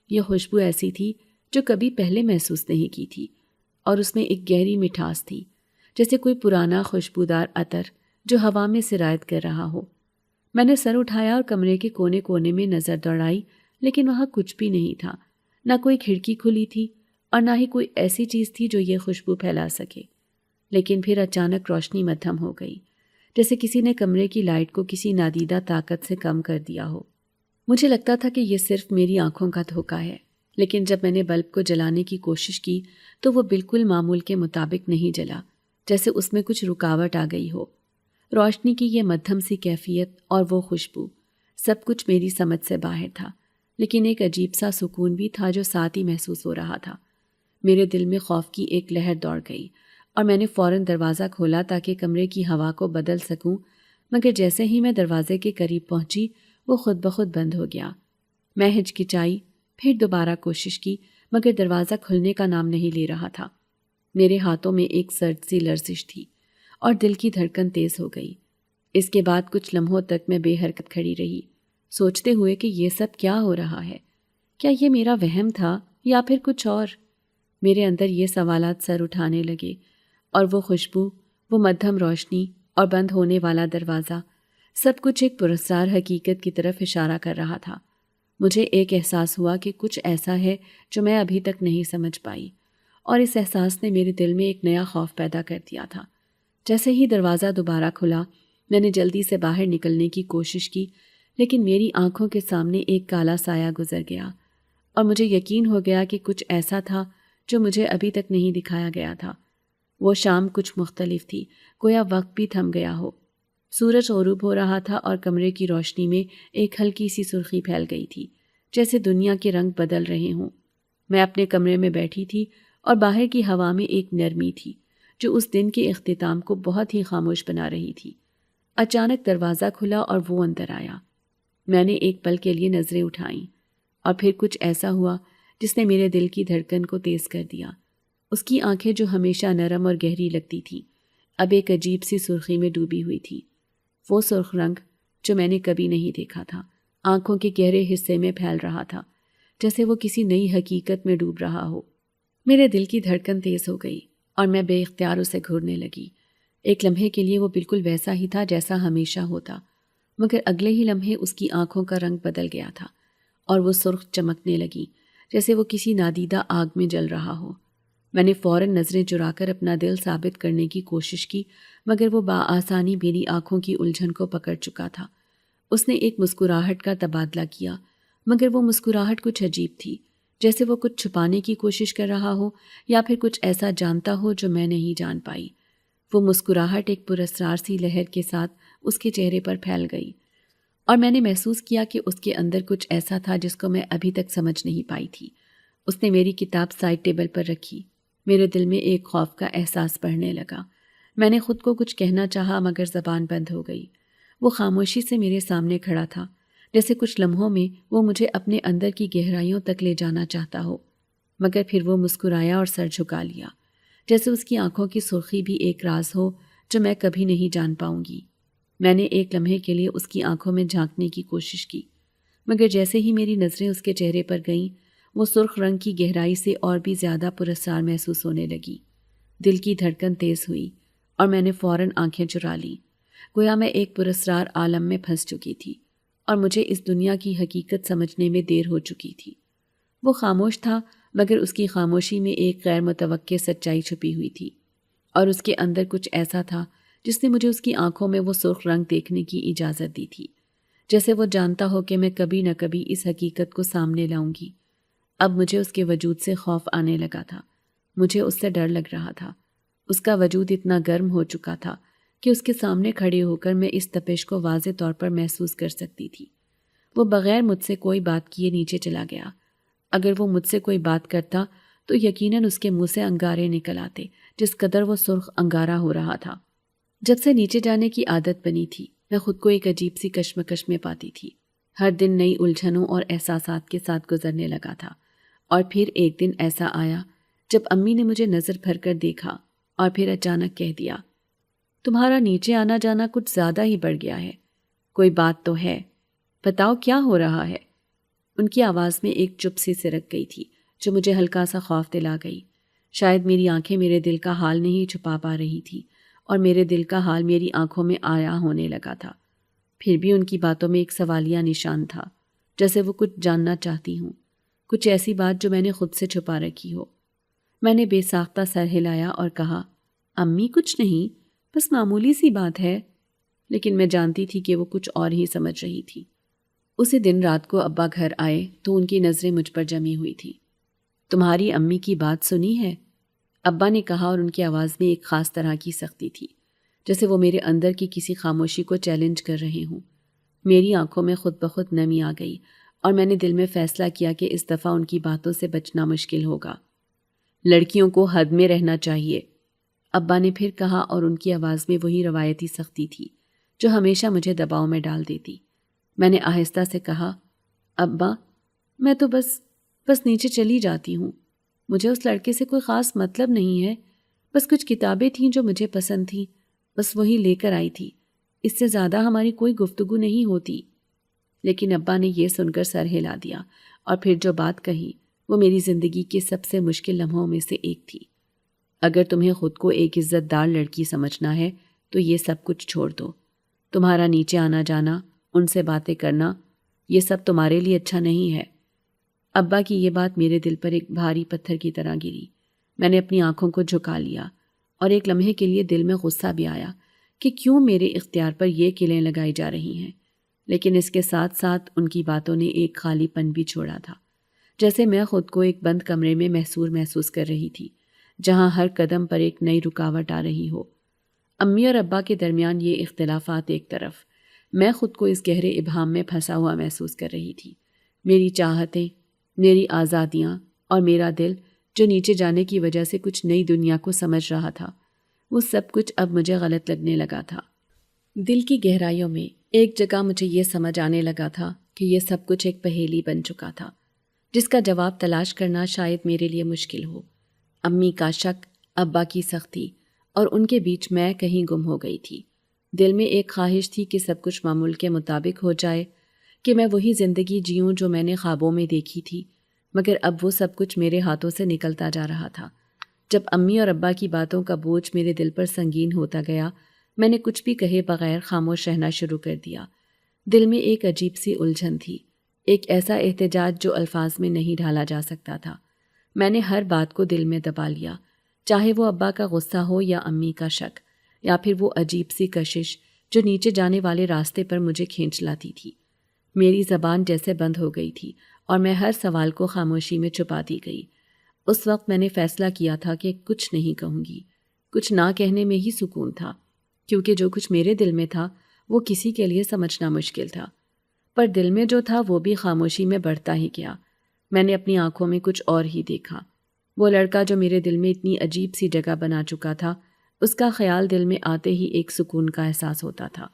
یہ خوشبو ایسی تھی جو کبھی پہلے محسوس نہیں کی تھی، اور اس میں ایک گہری مٹھاس تھی، جیسے کوئی پرانا خوشبودار عطر جو ہوا میں سرایت کر رہا ہو۔ میں نے سر اٹھایا اور کمرے کے کونے کونے میں نظر دوڑائی، لیکن وہاں کچھ بھی نہیں تھا۔ نہ کوئی کھڑکی کھلی تھی اور نہ ہی کوئی ایسی چیز تھی جو یہ خوشبو پھیلا سکے۔ لیکن پھر اچانک روشنی مدھم ہو گئی، جیسے کسی نے کمرے کی لائٹ کو کسی نادیدہ طاقت سے کم کر دیا ہو۔ مجھے لگتا تھا کہ یہ صرف میری آنکھوں کا دھوکہ ہے، لیکن جب میں نے بلب کو جلانے کی کوشش کی تو وہ بالکل معمول کے مطابق نہیں جلا، جیسے اس میں کچھ رکاوٹ آ گئی ہو۔ روشنی کی یہ مدھم سی کیفیت اور وہ خوشبو، سب کچھ میری سمجھ سے باہر تھا، لیکن ایک عجیب سا سکون بھی تھا جو ساتھ ہی محسوس ہو رہا تھا۔ میرے دل میں خوف کی ایک لہر دوڑ گئی اور میں نے فوراً دروازہ کھولا تاکہ کمرے کی ہوا کو بدل سکوں، مگر جیسے ہی میں دروازے کے قریب پہنچی وہ خود بخود بند ہو گیا۔ میں ہچکچائی، پھر دوبارہ کوشش کی، مگر دروازہ کھلنے کا نام نہیں لے رہا تھا۔ میرے ہاتھوں میں ایک سرد سی لرزش تھی اور دل کی دھڑکن تیز ہو گئی۔ اس کے بعد کچھ لمحوں تک میں بے حرکت کھڑی رہی، سوچتے ہوئے کہ یہ سب کیا ہو رہا ہے، کیا یہ میرا وہم تھا یا پھر کچھ اور؟ میرے اندر یہ سوالات سر اٹھانے لگے، اور وہ خوشبو، وہ مدھم روشنی اور بند ہونے والا دروازہ، سب کچھ ایک پراسرار حقیقت کی طرف اشارہ کر رہا تھا۔ مجھے ایک احساس ہوا کہ کچھ ایسا ہے جو میں ابھی تک نہیں سمجھ پائی، اور اس احساس نے میرے دل میں ایک نیا خوف پیدا کر دیا تھا۔ جیسے ہی دروازہ دوبارہ کھلا میں نے جلدی سے باہر نکلنے کی کوشش کی، لیکن میری آنکھوں کے سامنے ایک کالا سایہ گزر گیا، اور مجھے یقین ہو گیا کہ کچھ ایسا تھا جو مجھے ابھی تک نہیں دکھایا گیا تھا۔ وہ شام کچھ مختلف تھی، گویا وقت بھی تھم گیا ہو۔ سورج غروب ہو رہا تھا اور کمرے کی روشنی میں ایک ہلکی سی سرخی پھیل گئی تھی، جیسے دنیا کے رنگ بدل رہے ہوں۔ میں اپنے کمرے میں بیٹھی تھی اور باہر کی ہوا میں ایک نرمی تھی جو اس دن کے اختتام کو بہت ہی خاموش بنا رہی تھی۔ اچانک دروازہ کھلا اور وہ اندر آیا۔ میں نے ایک پل کے لیے نظریں اٹھائیں، اور پھر کچھ ایسا ہوا جس نے میرے دل کی دھڑکن کو تیز کر دیا۔ اس کی آنکھیں جو ہمیشہ نرم اور گہری لگتی تھیں اب ایک عجیب سی سرخی میں ڈوبی ہوئی تھی۔ وہ سرخ رنگ جو میں نے کبھی نہیں دیکھا تھا آنکھوں کے گہرے حصے میں پھیل رہا تھا، جیسے وہ کسی نئی حقیقت میں ڈوب رہا ہو۔ میرے دل کی دھڑکن تیز ہو گئی اور میں بے اختیار اسے گھورنے لگی۔ ایک لمحے کے لیے وہ بالکل ویسا ہی تھا جیسا ہمیشہ ہوتا، مگر اگلے ہی لمحے اس کی آنکھوں کا رنگ بدل گیا تھا اور وہ سرخ چمکنے لگی جیسے وہ کسی نادیدہ آگ میں جل رہا ہو۔ میں نے فوراً نظریں چرا کر اپنا دل ثابت کرنے کی کوشش کی، مگر وہ بآسانی میری آنکھوں کی الجھن کو پکڑ چکا تھا۔ اس نے ایک مسکراہٹ کا تبادلہ کیا، مگر وہ مسکراہٹ کچھ عجیب تھی، جیسے وہ کچھ چھپانے کی کوشش کر رہا ہو یا پھر کچھ ایسا جانتا ہو جو میں نہیں جان پائی۔ وہ مسکراہٹ ایک پراسرار سی لہر کے ساتھ اس کے چہرے پر پھیل گئی، اور میں نے محسوس کیا کہ اس کے اندر کچھ ایسا تھا جس کو میں ابھی تک سمجھ نہیں پائی تھی۔ اس نے میری کتاب سائڈ ٹیبل پر رکھی۔ میرے دل میں ایک خوف کا احساس بڑھنے لگا۔ میں نے خود کو کچھ کہنا چاہا مگر زبان بند ہو گئی۔ وہ خاموشی سے میرے سامنے کھڑا تھا، جیسے کچھ لمحوں میں وہ مجھے اپنے اندر کی گہرائیوں تک لے جانا چاہتا ہو، مگر پھر وہ مسکرایا اور سر جھکا لیا، جیسے اس کی آنکھوں کی سرخی بھی ایک راز ہو جو میں کبھی نہیں جان پاؤں گی۔ میں نے ایک لمحے کے لیے اس کی آنکھوں میں جھانکنے کی کوشش کی، مگر جیسے ہی میری نظریں اس کے چہرے پر گئیں، وہ سرخ رنگ کی گہرائی سے اور بھی زیادہ پراسرار محسوس ہونے لگی۔ دل کی دھڑکن تیز ہوئی اور میں نے فوراً آنکھیں چرا لیں، گویا میں ایک پراسرار عالم میں پھنس چکی تھی اور مجھے اس دنیا کی حقیقت سمجھنے میں دیر ہو چکی تھی۔ وہ خاموش تھا، مگر اس کی خاموشی میں ایک غیر متوقع سچائی چھپی ہوئی تھی، اور اس کے اندر کچھ ایسا تھا جس نے مجھے اس کی آنکھوں میں وہ سرخ رنگ دیکھنے کی اجازت دی تھی، جیسے وہ جانتا ہو کہ میں کبھی نہ کبھی اس حقیقت کو سامنے لاؤں گی۔ اب مجھے اس کے وجود سے خوف آنے لگا تھا، مجھے اس سے ڈر لگ رہا تھا۔ اس کا وجود اتنا گرم ہو چکا تھا کہ اس کے سامنے کھڑے ہو کر میں اس تپش کو واضح طور پر محسوس کر سکتی تھی۔ وہ بغیر مجھ سے کوئی بات کیے نیچے چلا گیا۔ اگر وہ مجھ سے کوئی بات کرتا تو یقیناً اس کے منہ سے انگارے نکل آتے، جس قدر وہ سرخ انگارہ ہو رہا تھا۔ جب سے نیچے جانے کی عادت بنی تھی، میں خود کو ایک عجیب سی کشمکش میں پاتی تھی۔ ہر دن نئی الجھنوں اور احساسات کے ساتھ گزرنے لگا تھا، اور پھر ایک دن ایسا آیا جب امی نے مجھے نظر بھر کر دیکھا اور پھر اچانک کہہ دیا، تمہارا نیچے آنا جانا کچھ زیادہ ہی بڑھ گیا ہے، کوئی بات تو ہے، بتاؤ کیا ہو رہا ہے۔ ان کی آواز میں ایک چپ سی سرک گئی تھی جو مجھے ہلکا سا خوف دلا گئی۔ شاید میری آنکھیں میرے دل کا حال نہیں چھپا پا رہی تھی، اور میرے دل کا حال میری آنکھوں میں آیا ہونے لگا تھا۔ پھر بھی ان کی باتوں میں ایک سوالیہ نشان تھا، جیسے وہ کچھ جاننا چاہتی ہوں، کچھ ایسی بات جو میں نے خود سے چھپا رکھی ہو۔ میں نے بے ساختہ سر ہلایا اور کہا، امی کچھ نہیں، بس معمولی سی بات ہے، لیکن میں جانتی تھی کہ وہ کچھ اور ہی سمجھ رہی تھی۔ اسی دن رات کو ابا گھر آئے تو ان کی نظریں مجھ پر جمی ہوئی تھیں۔ تمہاری امی کی بات سنی ہے؟ ابا نے کہا، اور ان کی آواز میں ایک خاص طرح کی سختی تھی، جیسے وہ میرے اندر کی کسی خاموشی کو چیلنج کر رہے ہوں۔ میری آنکھوں میں خود بخود نمی آ گئی اور میں نے دل میں فیصلہ کیا کہ اس دفعہ ان کی باتوں سے بچنا مشکل ہوگا۔ لڑکیوں کو حد میں رہنا چاہیے، ابا نے پھر کہا، اور ان کی آواز میں وہی روایتی سختی تھی جو ہمیشہ مجھے دباؤ میں ڈال دیتی۔ میں نے آہستہ سے کہا، ابا میں تو بس نیچے چلی جاتی ہوں، مجھے اس لڑکے سے کوئی خاص مطلب نہیں ہے، بس کچھ کتابیں تھیں جو مجھے پسند تھیں، بس وہی لے کر آئی تھی، اس سے زیادہ ہماری کوئی گفتگو نہیں ہوتی۔ لیکن ابا نے یہ سن کر سر ہلا دیا، اور پھر جو بات کہی وہ میری زندگی کے سب سے مشکل لمحوں میں سے ایک تھی۔ اگر تمہیں خود کو ایک عزت دار لڑکی سمجھنا ہے تو یہ سب کچھ چھوڑ دو۔ تمہارا نیچے آنا جانا، ان سے باتیں کرنا، یہ سب تمہارے لیے اچھا نہیں ہے۔ ابا کی یہ بات میرے دل پر ایک بھاری پتھر کی طرح گری۔ میں نے اپنی آنکھوں کو جھکا لیا، اور ایک لمحے کے لیے دل میں غصہ بھی آیا کہ کیوں میرے اختیار پر یہ کیلیں لگائی جا رہی ہیں، لیکن اس کے ساتھ ساتھ ان کی باتوں نے ایک خالی پن بھی چھوڑا تھا، جیسے میں خود کو ایک بند کمرے میں محسوس کر رہی تھی، جہاں ہر قدم پر ایک نئی رکاوٹ آ رہی ہو۔ امی اور ابا کے درمیان یہ اختلافات ایک طرف، میں خود کو اس گہرے ابہام میں پھنسا ہوا محسوس کر رہی تھی۔ میری چاہتیں، میری آزادیاں اور میرا دل جو نیچے جانے کی وجہ سے کچھ نئی دنیا کو سمجھ رہا تھا، وہ سب کچھ اب مجھے غلط لگنے لگا تھا۔ دل کی گہرائیوں میں ایک جگہ مجھے یہ سمجھ آنے لگا تھا کہ یہ سب کچھ ایک پہیلی بن چکا تھا، جس کا جواب تلاش کرنا شاید میرے لیے مشکل ہو۔ امی کا شک، ابا کی سختی، اور ان کے بیچ میں کہیں گم ہو گئی تھی۔ دل میں ایک خواہش تھی کہ سب کچھ معمول کے مطابق ہو جائے، کہ میں وہی زندگی جیوں جو میں نے خوابوں میں دیکھی تھی، مگر اب وہ سب کچھ میرے ہاتھوں سے نکلتا جا رہا تھا۔ جب امی اور ابا کی باتوں کا بوجھ میرے دل پر سنگین ہوتا گیا، میں نے کچھ بھی کہے بغیر خاموش رہنا شروع کر دیا۔ دل میں ایک عجیب سی الجھن تھی، ایک ایسا احتجاج جو الفاظ میں نہیں ڈھالا جا سکتا تھا۔ میں نے ہر بات کو دل میں دبا لیا، چاہے وہ ابا کا غصہ ہو یا امی کا شک، یا پھر وہ عجیب سی کشش جو نیچے جانے والے راستے پر مجھے کھینچ لاتی تھی۔ میری زبان جیسے بند ہو گئی تھی اور میں ہر سوال کو خاموشی میں چھپا دی گئی۔ اس وقت میں نے فیصلہ کیا تھا کہ کچھ نہیں کہوں گی۔ کچھ نہ کہنے میں ہی سکون تھا، کیونکہ جو کچھ میرے دل میں تھا وہ کسی کے لیے سمجھنا مشکل تھا، پر دل میں جو تھا وہ بھی خاموشی میں بڑھتا ہی گیا۔ میں نے اپنی آنکھوں میں کچھ اور ہی دیکھا۔ وہ لڑکا جو میرے دل میں اتنی عجیب سی جگہ بنا چکا تھا، اس کا خیال دل میں آتے ہی ایک سکون کا احساس ہوتا تھا،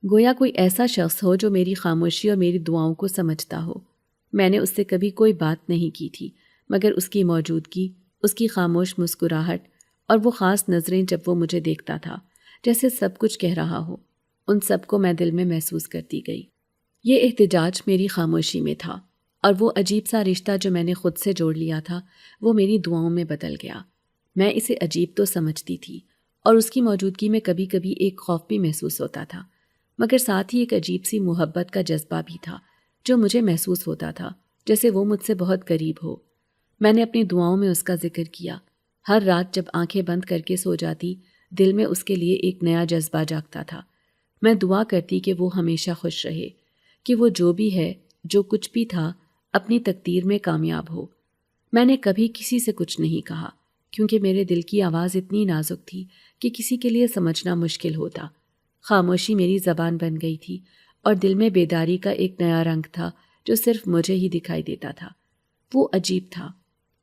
گویا کوئی ایسا شخص ہو جو میری خاموشی اور میری دعاؤں کو سمجھتا ہو۔ میں نے اس سے کبھی کوئی بات نہیں کی تھی، مگر اس کی موجودگی، اس کی خاموش مسکراہٹ اور وہ خاص نظریں جب وہ مجھے دیکھتا تھا جیسے سب کچھ کہہ رہا ہو، ان سب کو میں دل میں محسوس کرتی گئی۔ یہ احتجاج میری خاموشی میں تھا، اور وہ عجیب سا رشتہ جو میں نے خود سے جوڑ لیا تھا وہ میری دعاؤں میں بدل گیا۔ میں اسے عجیب تو سمجھتی تھی، اور اس کی موجودگی میں کبھی کبھی ایک خوف بھی محسوس ہوتا تھا، مگر ساتھ ہی ایک عجیب سی محبت کا جذبہ بھی تھا جو مجھے محسوس ہوتا تھا جیسے وہ مجھ سے بہت قریب ہو۔ میں نے اپنی دعاؤں میں اس کا ذکر کیا۔ ہر رات جب آنکھیں بند کر کے سو جاتی، دل میں اس کے لیے ایک نیا جذبہ جاگتا تھا۔ میں دعا کرتی کہ وہ ہمیشہ خوش رہے، کہ وہ جو بھی ہے، جو کچھ بھی تھا، اپنی تقدیر میں کامیاب ہو۔ میں نے کبھی کسی سے کچھ نہیں کہا، کیونکہ میرے دل کی آواز اتنی نازک تھی کہ کسی کے لیے سمجھنا مشکل ہوتا۔ خاموشی میری زبان بن گئی تھی، اور دل میں بیداری کا ایک نیا رنگ تھا جو صرف مجھے ہی دکھائی دیتا تھا۔ وہ عجیب تھا،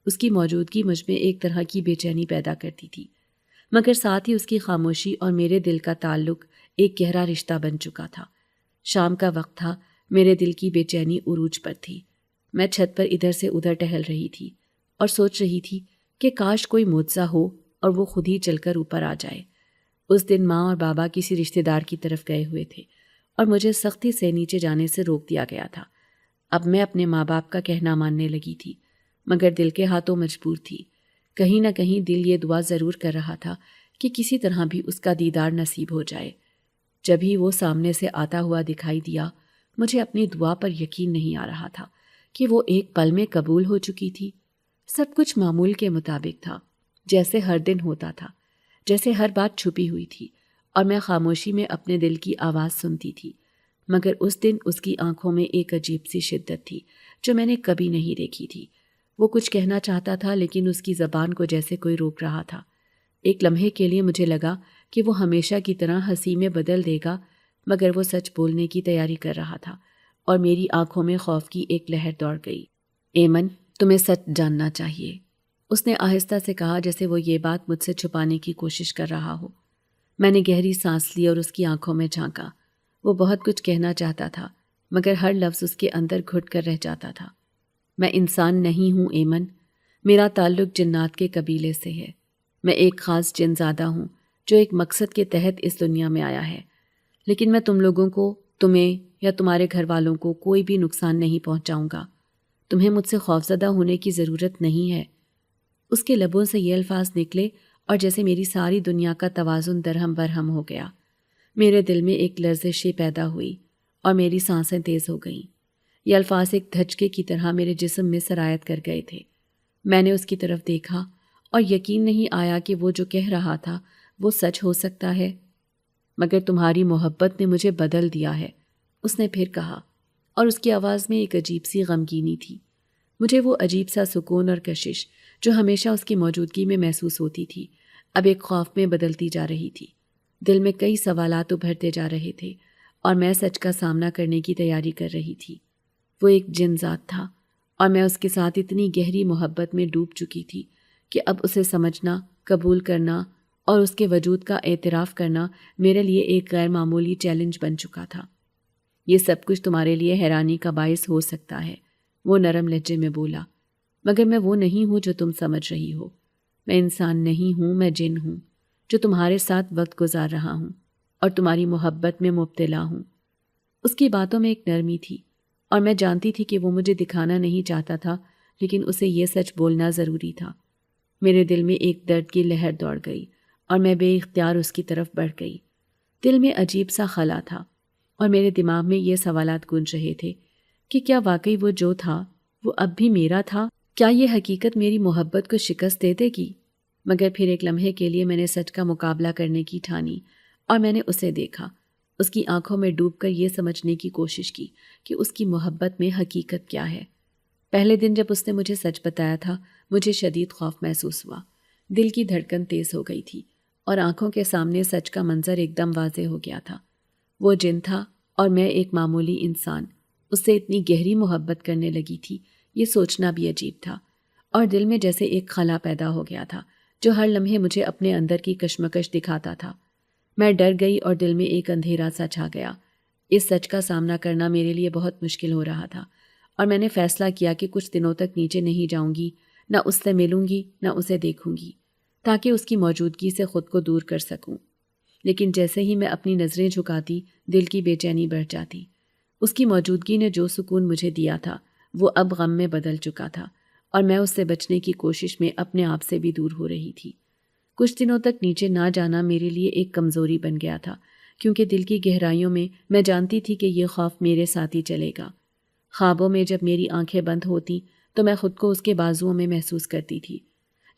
اس کی موجودگی مجھ میں ایک طرح کی بے چینی پیدا کرتی تھی، مگر ساتھ ہی اس کی خاموشی اور میرے دل کا تعلق ایک گہرا رشتہ بن چکا تھا۔ شام کا وقت تھا، میرے دل کی بے چینی عروج پر تھی۔ میں چھت پر ادھر سے ادھر ٹہل رہی تھی اور سوچ رہی تھی کہ کاش کوئی معجزہ ہو اور وہ خود ہی چل کر اوپر آ جائے۔ اس دن ماں اور بابا کسی رشتہ دار کی طرف گئے ہوئے تھے اور مجھے سختی سے نیچے جانے سے روک دیا گیا تھا۔ اب میں اپنے ماں باپ کا کہنا ماننے لگی تھی، مگر دل کے ہاتھوں مجبور تھی۔ کہیں نہ کہیں دل یہ دعا ضرور کر رہا تھا کہ کسی طرح بھی اس کا دیدار نصیب ہو جائے۔ جب ہی وہ سامنے سے آتا ہوا دکھائی دیا، مجھے اپنی دعا پر یقین نہیں آ رہا تھا کہ وہ ایک پل میں قبول ہو چکی تھی۔ سب کچھ معمول کے مطابق تھا، جیسے ہر دن ہوتا تھا، جیسے ہر بات چھپی ہوئی تھی، اور میں خاموشی میں اپنے دل کی آواز سنتی تھی۔ مگر اس دن اس کی آنکھوں میں ایک عجیب سی شدت تھی جو میں نے کبھی نہیں دیکھی تھی۔ وہ کچھ کہنا چاہتا تھا، لیکن اس کی زبان کو جیسے کوئی روک رہا تھا۔ ایک لمحے کے لیے مجھے لگا کہ وہ ہمیشہ کی طرح ہنسی میں بدل دے گا، مگر وہ سچ بولنے کی تیاری کر رہا تھا، اور میری آنکھوں میں خوف کی ایک لہر دوڑ گئی۔ ایمن، تمہیں سچ جاننا چاہیے، اس نے آہستہ سے کہا، جیسے وہ یہ بات مجھ سے چھپانے کی کوشش کر رہا ہو۔ میں نے گہری سانس لی اور اس کی آنکھوں میں جھانکا۔ وہ بہت کچھ کہنا چاہتا تھا، مگر ہر لفظ اس کے اندر گھٹ کر رہ جاتا تھا۔ میں انسان نہیں ہوں ایمن، میرا تعلق جنات کے قبیلے سے ہے۔ میں ایک خاص جن زادہ ہوں جو ایک مقصد کے تحت اس دنیا میں آیا ہے، لیکن میں تم لوگوں کو، تمہیں یا تمہارے گھر والوں کو کوئی بھی نقصان نہیں پہنچاؤں گا۔ تمہیں مجھ سے خوفزدہ ہونے کی ضرورت نہیں ہے۔ اس کے لبوں سے یہ الفاظ نکلے اور جیسے میری ساری دنیا کا توازن درہم برہم ہو گیا۔ میرے دل میں ایک لرزش پیدا ہوئی اور میری سانسیں تیز ہو گئیں۔ یہ الفاظ ایک دھچکے کی طرح میرے جسم میں سرایت کر گئے تھے۔ میں نے اس کی طرف دیکھا اور یقین نہیں آیا کہ وہ جو کہہ رہا تھا وہ سچ ہو سکتا ہے۔ مگر تمہاری محبت نے مجھے بدل دیا ہے، اس نے پھر کہا، اور اس کی آواز میں ایک عجیب سی غمگینی تھی۔ مجھے وہ عجیب سا سکون اور کشش جو ہمیشہ اس کی موجودگی میں محسوس ہوتی تھی، اب ایک خوف میں بدلتی جا رہی تھی۔ دل میں کئی سوالات ابھرتے جا رہے تھے، اور میں سچ کا سامنا کرنے کی تیاری کر رہی تھی۔ وہ ایک جن ذات تھا، اور میں اس کے ساتھ اتنی گہری محبت میں ڈوب چکی تھی کہ اب اسے سمجھنا، قبول کرنا اور اس کے وجود کا اعتراف کرنا میرے لیے ایک غیر معمولی چیلنج بن چکا تھا۔ یہ سب کچھ تمہارے لیے حیرانی کا باعث ہو سکتا ہے، وہ نرم لہجے میں بولا، مگر میں وہ نہیں ہوں جو تم سمجھ رہی ہو۔ میں انسان نہیں ہوں، میں جن ہوں جو تمہارے ساتھ وقت گزار رہا ہوں اور تمہاری محبت میں مبتلا ہوں۔ اس کی باتوں میں ایک نرمی تھی، اور میں جانتی تھی کہ وہ مجھے دکھانا نہیں چاہتا تھا، لیکن اسے یہ سچ بولنا ضروری تھا۔ میرے دل میں ایک درد کی لہر دوڑ گئی اور میں بے اختیار اس کی طرف بڑھ گئی۔ دل میں عجیب سا خلا تھا، اور میرے دماغ میں یہ سوالات گونج رہے تھے کہ کیا واقعی وہ جو تھا وہ اب بھی میرا تھا؟ کیا یہ حقیقت میری محبت کو شکست دے دے گی؟ مگر پھر ایک لمحے کے لیے میں نے سچ کا مقابلہ کرنے کی ٹھانی اور میں نے اسے دیکھا، اس کی آنکھوں میں ڈوب کر یہ سمجھنے کی کوشش کی کہ اس کی محبت میں حقیقت کیا ہے۔ پہلے دن جب اس نے مجھے سچ بتایا تھا، مجھے شدید خوف محسوس ہوا، دل کی دھڑکن تیز ہو گئی تھی اور آنکھوں کے سامنے سچ کا منظر ایک دم واضح ہو گیا تھا۔ وہ جن تھا اور میں ایک معمولی انسان، اس سے اتنی گہری محبت کرنے لگی تھی، یہ سوچنا بھی عجیب تھا، اور دل میں جیسے ایک خلا پیدا ہو گیا تھا جو ہر لمحے مجھے اپنے اندر کی کشمکش دکھاتا تھا۔ میں ڈر گئی اور دل میں ایک اندھیرا سا چھا گیا۔ اس سچ کا سامنا کرنا میرے لیے بہت مشکل ہو رہا تھا، اور میں نے فیصلہ کیا کہ کچھ دنوں تک نیچے نہیں جاؤں گی، نہ اس سے ملوں گی نہ اسے دیکھوں گی، تاکہ اس کی موجودگی سے خود کو دور کر سکوں۔ لیکن جیسے ہی میں اپنی نظریں جھکاتی، دل کی بے چینی بڑھ جاتی۔ اس کی موجودگی نے جو سکون مجھے دیا تھا وہ اب غم میں بدل چکا تھا، اور میں اس سے بچنے کی کوشش میں اپنے آپ سے بھی دور ہو رہی تھی۔ کچھ دنوں تک نیچے نہ جانا میرے لیے ایک کمزوری بن گیا تھا، کیونکہ دل کی گہرائیوں میں جانتی تھی کہ یہ خوف میرے ساتھ ہی چلے گا۔ خوابوں میں جب میری آنکھیں بند ہوتی تو میں خود کو اس کے بازوؤں میں محسوس کرتی تھی،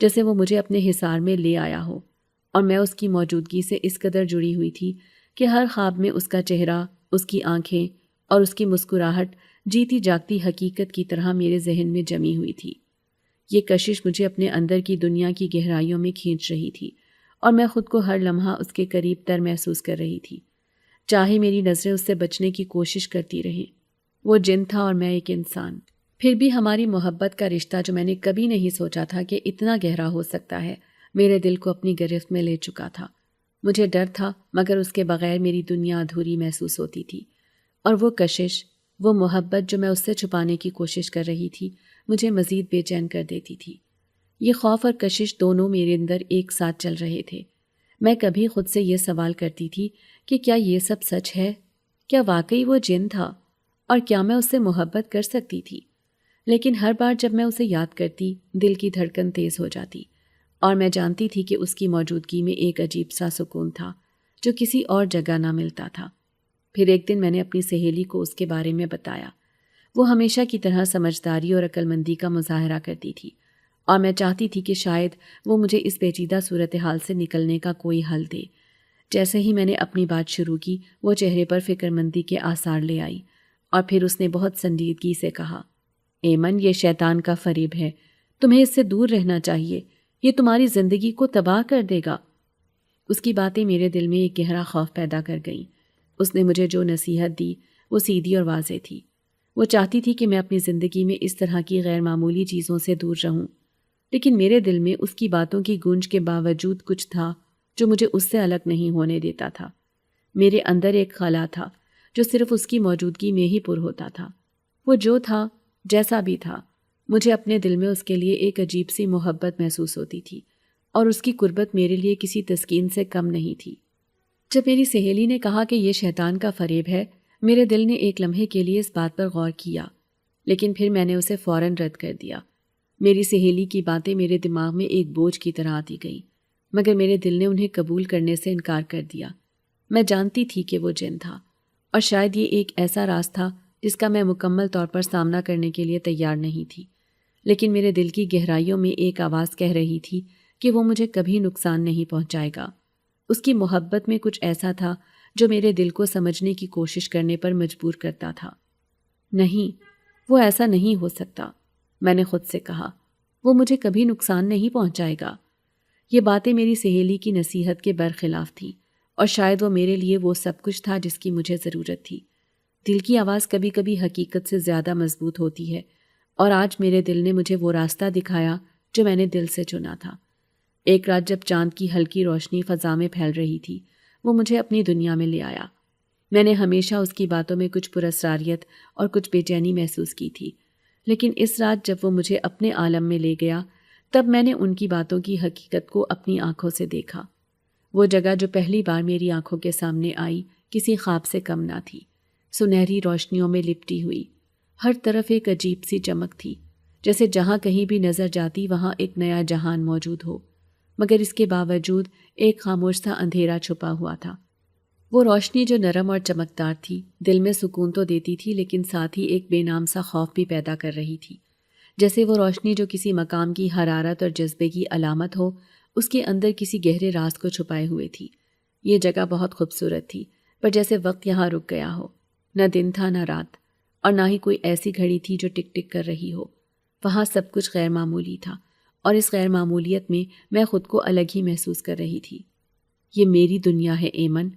جیسے وہ مجھے اپنے حصار میں لے آیا ہو، اور میں اس کی موجودگی سے اس قدر جڑی ہوئی تھی کہ ہر خواب میں اس کا چہرہ، اس کی آنکھیں اور اس کی مسکراہٹ جیتی جاگتی حقیقت کی طرح میرے ذہن میں جمی ہوئی تھی۔ یہ کشش مجھے اپنے اندر کی دنیا کی گہرائیوں میں کھینچ رہی تھی، اور میں خود کو ہر لمحہ اس کے قریب تر محسوس کر رہی تھی، چاہے میری نظریں اس سے بچنے کی کوشش کرتی رہیں۔ وہ جن تھا اور میں ایک انسان۔ پھر بھی ہماری محبت کا رشتہ، جو میں نے کبھی نہیں سوچا تھا کہ اتنا گہرا ہو سکتا ہے، میرے دل کو اپنی گرفت میں لے چکا تھا۔ مجھے ڈر تھا، مگر اس کے بغیر میری دنیا ادھوری محسوس ہوتی تھی، اور وہ کشش، وہ محبت جو میں اس سے چھپانے کی کوشش کر رہی تھی، مجھے مزید بے چین کر دیتی تھی۔ یہ خوف اور کشش دونوں میرے اندر ایک ساتھ چل رہے تھے۔ میں کبھی خود سے یہ سوال کرتی تھی کہ کیا یہ سب سچ ہے؟ کیا واقعی وہ جن تھا؟ اور کیا میں اس سے محبت کر سکتی تھی؟ لیکن ہر بار جب میں اسے یاد کرتی، دل کی دھڑکن تیز ہو جاتی، اور میں جانتی تھی کہ اس کی موجودگی میں ایک عجیب سا سکون تھا جو کسی اور جگہ نہ ملتا تھا۔ پھر ایک دن میں نے اپنی سہیلی کو اس کے بارے میں بتایا۔ وہ ہمیشہ کی طرح سمجھداری اور عقل مندی کا مظاہرہ کرتی تھی، اور میں چاہتی تھی کہ شاید وہ مجھے اس پیچیدہ صورتحال سے نکلنے کا کوئی حل دے۔ جیسے ہی میں نے اپنی بات شروع کی، وہ چہرے پر فکر مندی کے آثار لے آئی، اور پھر اس نے بہت سنجیدگی سے کہا، ایمن، یہ شیطان کا فریب ہے، تمہیں اس سے دور رہنا چاہیے، یہ تمہاری زندگی کو تباہ کر دے گا۔ اس کی باتیں میرے دل میں ایک گہرا خوف پیدا کر گئیں۔ اس نے مجھے جو نصیحت دی وہ سیدھی اور واضح تھی۔ وہ چاہتی تھی کہ میں اپنی زندگی میں اس طرح کی غیر معمولی چیزوں سے دور رہوں، لیکن میرے دل میں اس کی باتوں کی گونج کے باوجود کچھ تھا جو مجھے اس سے الگ نہیں ہونے دیتا تھا۔ میرے اندر ایک خلا تھا جو صرف اس کی موجودگی میں ہی پر ہوتا تھا۔ وہ جو تھا، جیسا بھی تھا، مجھے اپنے دل میں اس کے لیے ایک عجیب سی محبت محسوس ہوتی تھی، اور اس کی قربت میرے لیے کسی تسکین سے کم نہیں تھی۔ جب میری سہیلی نے کہا کہ یہ شیطان کا فریب ہے، میرے دل نے ایک لمحے کے لیے اس بات پر غور کیا، لیکن پھر میں نے اسے فوراً رد کر دیا۔ میری سہیلی کی باتیں میرے دماغ میں ایک بوجھ کی طرح آتی گئیں، مگر میرے دل نے انہیں قبول کرنے سے انکار کر دیا۔ میں جانتی تھی کہ وہ جن تھا، اور شاید یہ ایک ایسا راز تھا جس کا میں مکمل طور پر سامنا کرنے کے لیے تیار نہیں تھی، لیکن میرے دل کی گہرائیوں میں ایک آواز کہہ رہی تھی کہ وہ مجھے کبھی نقصان نہیں پہنچائے گا۔ اس کی محبت میں کچھ ایسا تھا جو میرے دل کو سمجھنے کی کوشش کرنے پر مجبور کرتا تھا۔ نہیں، وہ ایسا نہیں ہو سکتا، میں نے خود سے کہا، وہ مجھے کبھی نقصان نہیں پہنچائے گا۔ یہ باتیں میری سہیلی کی نصیحت کے برخلاف تھیں، اور شاید وہ میرے لیے وہ سب کچھ تھا جس کی مجھے ضرورت تھی۔ دل کی آواز کبھی کبھی حقیقت سے زیادہ مضبوط ہوتی ہے، اور آج میرے دل نے مجھے وہ راستہ دکھایا جو میں نے دل سے چنا تھا۔ ایک رات جب چاند کی ہلکی روشنی فضا میں پھیل رہی تھی، وہ مجھے اپنی دنیا میں لے آیا۔ میں نے ہمیشہ اس کی باتوں میں کچھ پراسراریت اور کچھ بے چینی محسوس کی تھی، لیکن اس رات جب وہ مجھے اپنے عالم میں لے گیا، تب میں نے ان کی باتوں کی حقیقت کو اپنی آنکھوں سے دیکھا۔ وہ جگہ جو پہلی بار میری آنکھوں کے سامنے آئی کسی خواب سے کم نہ تھی، سنہری روشنیوں میں لپٹی ہوئی، ہر طرف ایک عجیب سی چمک تھی، جیسے جہاں کہیں بھی نظر جاتی وہاں ایک نیا جہان موجود ہو، مگر اس کے باوجود ایک خاموش سا اندھیرا چھپا ہوا تھا۔ وہ روشنی جو نرم اور چمکدار تھی دل میں سکون تو دیتی تھی، لیکن ساتھ ہی ایک بے نام سا خوف بھی پیدا کر رہی تھی، جیسے وہ روشنی جو کسی مقام کی حرارت اور جذبے کی علامت ہو، اس کے اندر کسی گہرے راز کو چھپائے ہوئے تھی۔ یہ جگہ بہت خوبصورت تھی، پر جیسے وقت یہاں رک گیا ہو، نہ دن تھا نہ رات، اور نہ ہی کوئی ایسی گھڑی تھی جو ٹک ٹک کر رہی ہو۔ وہاں سب کچھ غیر معمولی تھا، اور اس غیر معمولیت میں خود کو الگ ہی محسوس کر رہی تھی۔ یہ میری دنیا ہے ایمن،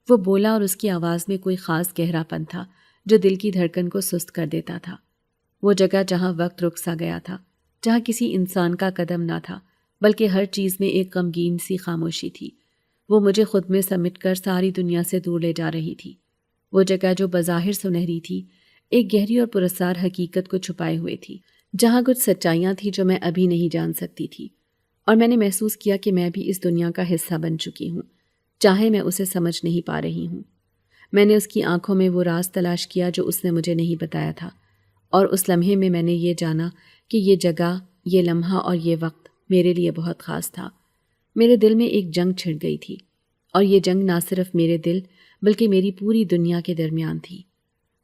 وہ بولا، اور اس کی آواز میں کوئی خاص گہرا پن تھا جو دل کی دھڑکن کو سست کر دیتا تھا۔ وہ جگہ جہاں وقت رک سا گیا تھا، جہاں کسی انسان کا قدم نہ تھا، بلکہ ہر چیز میں ایک غمگین سی خاموشی تھی، وہ مجھے خود میں سمیٹ کر ساری دنیا سے دور لے جا رہی تھی۔ وہ جگہ جو بظاہر سنہری تھی، ایک گہری اور پراسرار حقیقت کو چھپائے ہوئے تھی، جہاں کچھ سچائیاں تھیں جو میں ابھی نہیں جان سکتی تھی، اور میں نے محسوس کیا کہ میں بھی اس دنیا کا حصہ بن چکی ہوں، چاہے میں اسے سمجھ نہیں پا رہی ہوں۔ میں نے اس کی آنکھوں میں وہ راز تلاش کیا جو اس نے مجھے نہیں بتایا تھا، اور اس لمحے میں نے یہ جانا کہ یہ جگہ، یہ لمحہ اور یہ وقت میرے لیے بہت خاص تھا۔ میرے دل میں ایک جنگ چھڑ گئی تھی، اور یہ جنگ نہ صرف میرے دل بلکہ میری پوری دنیا کے درمیان تھی۔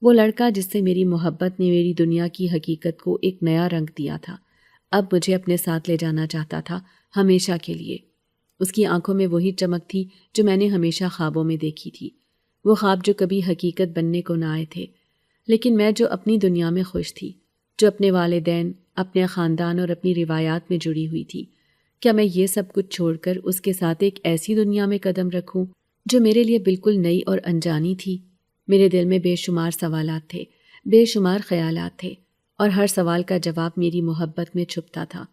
وہ لڑکا جس سے میری محبت نے میری دنیا کی حقیقت کو ایک نیا رنگ دیا تھا، اب مجھے اپنے ساتھ لے جانا چاہتا تھا، ہمیشہ کے لیے۔ اس کی آنکھوں میں وہی چمک تھی جو میں نے ہمیشہ خوابوں میں دیکھی تھی، وہ خواب جو کبھی حقیقت بننے کو نہ آئے تھے، لیکن میں جو اپنی دنیا میں خوش تھی، جو اپنے والدین، اپنے خاندان اور اپنی روایات میں جڑی ہوئی تھی۔ کیا میں یہ سب کچھ چھوڑ کر اس کے ساتھ ایک ایسی دنیا میں قدم رکھوں جو میرے لیے بالکل نئی اور انجانی تھی؟ میرے دل میں بے شمار سوالات تھے، بے شمار خیالات تھے، اور ہر سوال کا جواب میری محبت میں چھپتا تھا،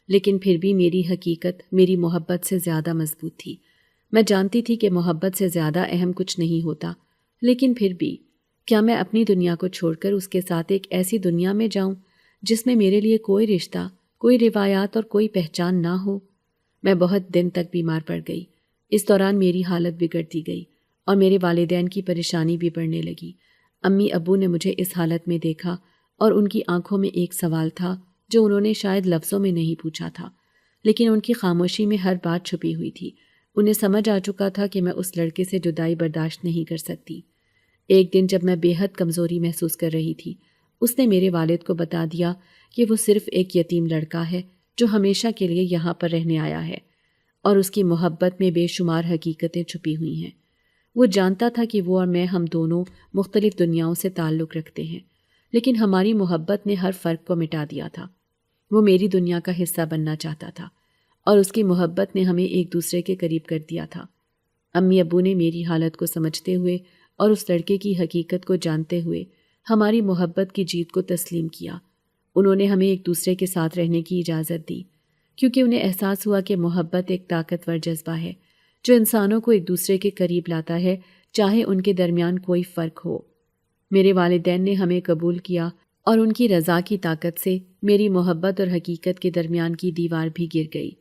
لیکن پھر بھی میری حقیقت میری محبت سے زیادہ مضبوط تھی۔ میں جانتی تھی کہ محبت سے زیادہ اہم کچھ نہیں ہوتا، لیکن پھر بھی کیا میں اپنی دنیا کو چھوڑ کر اس کے ساتھ ایک ایسی دنیا میں جاؤں جس میں میرے لیے کوئی رشتہ، کوئی روایات اور کوئی پہچان نہ ہو؟ میں بہت دن تک بیمار پڑ گئی۔ اس دوران میری حالت بگڑتی گئی، اور میرے والدین کی پریشانی بھی بڑھنے لگی۔ امی ابو نے مجھے اس حالت میں دیکھا، اور ان کی آنکھوں میں ایک سوال تھا جو انہوں نے شاید لفظوں میں نہیں پوچھا تھا، لیکن ان کی خاموشی میں ہر بات چھپی ہوئی تھی۔ انہیں سمجھ آ چکا تھا کہ میں اس لڑکے سے جدائی برداشت نہیں کر سکتی۔ ایک دن جب میں بے حد کمزوری محسوس کر رہی تھی، اس نے میرے والد کو بتا دیا کہ وہ صرف ایک یتیم لڑکا ہے جو ہمیشہ کے لیے یہاں پر رہنے آیا ہے، اور اس کی محبت میں بے شمار حقیقتیں چھپی ہوئی ہیں۔ وہ جانتا تھا کہ وہ اور میں، ہم دونوں مختلف دنیاؤں سے تعلق رکھتے ہیں، لیکن ہماری محبت نے ہر فرق کو مٹا دیا تھا۔ وہ میری دنیا کا حصہ بننا چاہتا تھا، اور اس کی محبت نے ہمیں ایک دوسرے کے قریب کر دیا تھا۔ امی ابو نے میری حالت کو سمجھتے ہوئے اور اس لڑکے کی حقیقت کو جانتے ہوئے ہماری محبت کی جیت کو تسلیم کیا۔ انہوں نے ہمیں ایک دوسرے کے ساتھ رہنے کی اجازت دی، کیونکہ انہیں احساس ہوا کہ محبت ایک طاقتور جذبہ ہے جو انسانوں کو ایک دوسرے کے قریب لاتا ہے، چاہے ان کے درمیان کوئی فرق ہو۔ میرے والدین نے ہمیں قبول کیا، اور ان کی رضا کی طاقت سے میری محبت اور حقیقت کے درمیان کی دیوار بھی گر گئی،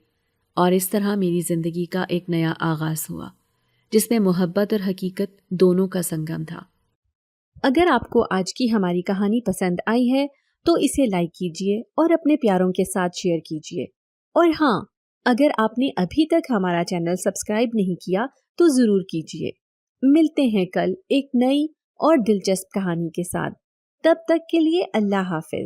اور اس طرح میری زندگی کا ایک نیا آغاز ہوا جس میں محبت اور حقیقت دونوں کا سنگم تھا۔ اگر آپ کو آج کی ہماری کہانی پسند آئی ہے تو اسے لائک کیجیے اور اپنے پیاروں کے ساتھ شیئر کیجیے، اور ہاں، اگر آپ نے ابھی تک ہمارا چینل سبسکرائب نہیں کیا تو ضرور کیجیے۔ ملتے ہیں کل ایک نئی اور دلچسپ کہانی کے ساتھ، تب تک کے لیے اللہ حافظ۔